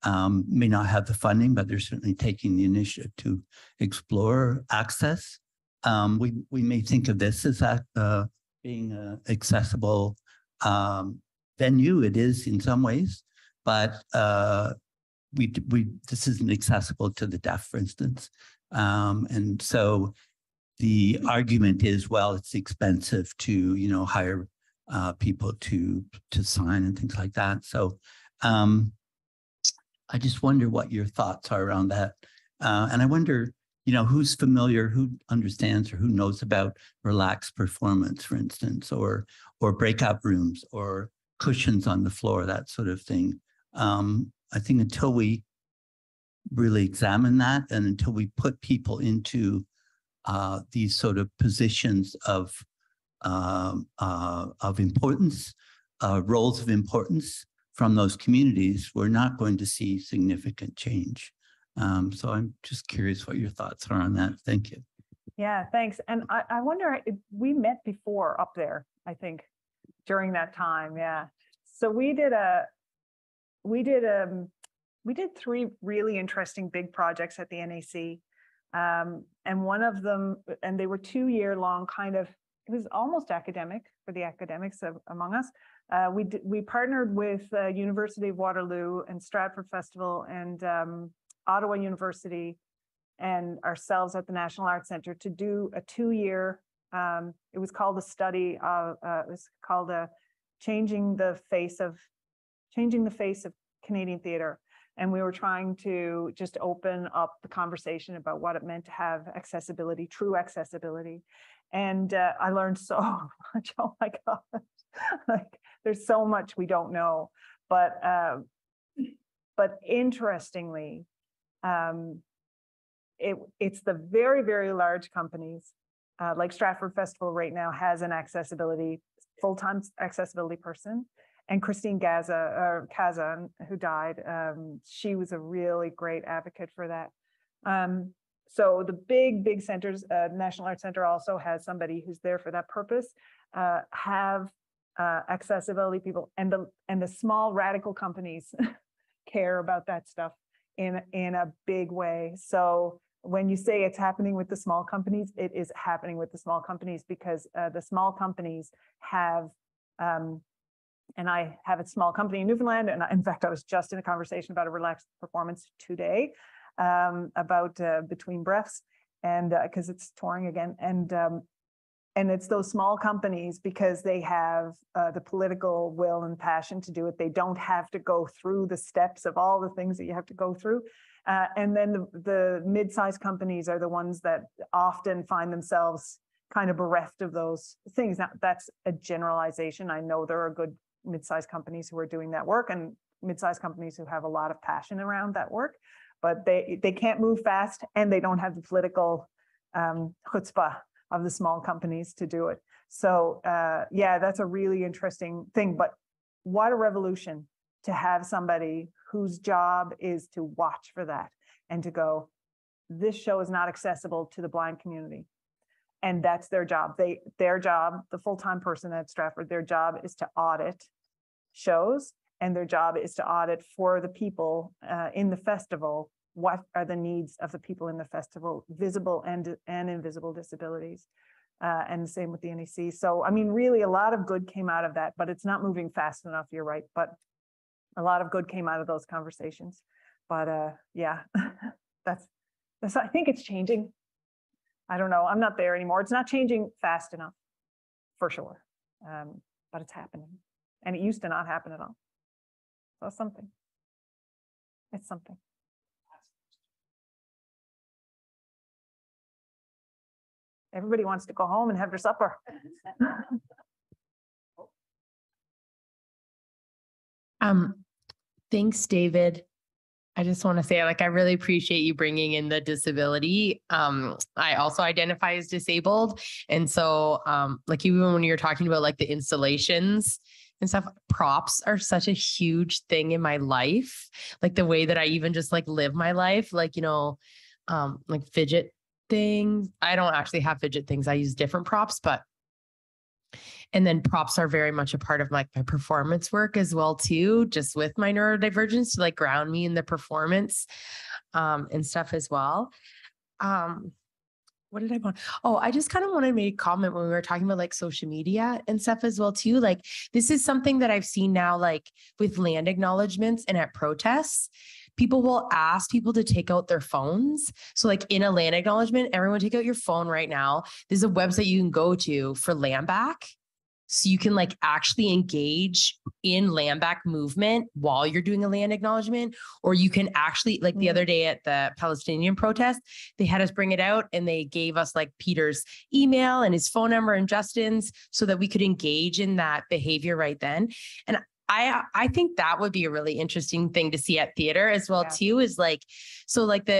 may not have the funding, but they're certainly taking the initiative to explore access. We may think of this as being an accessible venue. It is in some ways, but this isn't accessible to the deaf, for instance. And so the argument is, well, it's expensive to, you know, hire people to sign and things like that. So I just wonder what your thoughts are around that. And I wonder, you know, who's familiar, who understands, or who knows about relaxed performance, for instance, or breakout rooms, or cushions on the floor, that sort of thing. I think until we really examine that, and until we put people into these sort of positions of importance, roles of importance from those communities, we're not going to see significant change. So I'm just curious what your thoughts are on that. Thank you. Yeah, thanks. And I wonder if we met before up there, I think, during that time. Yeah. So we did three really interesting big projects at the NAC. And one of them, and they were 2-year-long kind of, it was almost academic for the academics among us. We partnered with University of Waterloo and Stratford Festival and Ottawa University and ourselves at the National Arts Centre to do a 2-year, it was called a study of, it was called changing the face of Canadian theatre. And we were trying to just open up the conversation about what it meant to have accessibility, true accessibility. And I learned so much. Oh my God, like there's so much we don't know. But interestingly, it's the very, very large companies, like Stratford Festival right now has an full-time accessibility person. And Christine Kaza, who died, she was a really great advocate for that. So the big centers, National Arts Centre also has somebody who's there for that purpose, have accessibility people, and the small radical companies care about that stuff in a big way. So when you say it's happening with the small companies, it is happening with the small companies, because the small companies have, and I have a small company in Newfoundland, and in fact, I was just in a conversation about a relaxed performance today, about Between Breaths, and because it's touring again, and it's those small companies, because they have the political will and passion to do it. They don't have to go through the steps of all the things that you have to go through. And then the mid-sized companies are the ones that often find themselves kind of bereft of those things. Now, that's a generalization. I know there are good mid-sized companies who are doing that work, and mid-sized companies who have a lot of passion around that work, but they can't move fast, and they don't have the political chutzpah of the small companies to do it. So yeah, that's a really interesting thing. But what a revolution to have somebody whose job is to watch for that and to go, this show is not accessible to the blind community. And that's their job. Their job, the full-time person at Stratford, their job is to audit shows, and their job is to audit for the people in the festival. What are the needs of the people in the festival, visible and invisible disabilities? And the same with the NEC. So, I mean, really a lot of good came out of that, but it's not moving fast enough, you're right. But a lot of good came out of those conversations. But yeah, that's, I think it's changing. I don't know, I'm not there anymore. It's not changing fast enough, for sure. But it's happening. And it used to not happen at all. So it's something. It's something. Everybody wants to go home and have their supper. Thanks, David. I just want to say, like, I really appreciate you bringing in the disability. I also identify as disabled. And so, like, even when you're talking about like the installations and stuff, props are such a huge thing in my life. Like the way that I even just like live my life, like, you know, like fidget things. I don't actually have fidget things. I use different props, and then props are very much a part of like my performance work as well too, just with my neurodivergence to like ground me in the performance and stuff as well. What did I want? Oh, I just kind of want to make a comment when we were talking about like social media and stuff as well too. Like this is something that I've seen now, like with land acknowledgements and at protests. People will ask people to take out their phones. So like in a land acknowledgement, everyone take out your phone right now. There's a website you can go to for land back. So you can like actually engage in land back movement while you're doing a land acknowledgement, or you can actually, like the other day at the Palestinian protest, they had us bring it out and they gave us like Peter's email and his phone number and Justin's so that we could engage in that behavior right then. And I think that would be a really interesting thing to see at theater as well too, is like, so like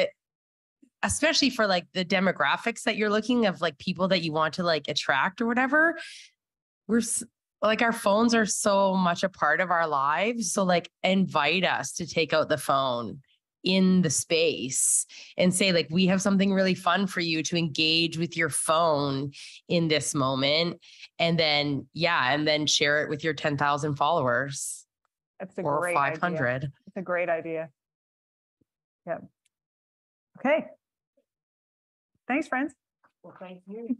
especially for like the demographics that you're looking of like people that you want to like attract or whatever, we're like, our phones are so much a part of our lives. So like invite us to take out the phone in the space and say like, we have something really fun for you to engage with your phone in this moment. And then, and then share it with your 10,000 followers. That's a or great 500. Idea. It's a great idea. Yeah. Okay. Thanks, friends. Well, thank you.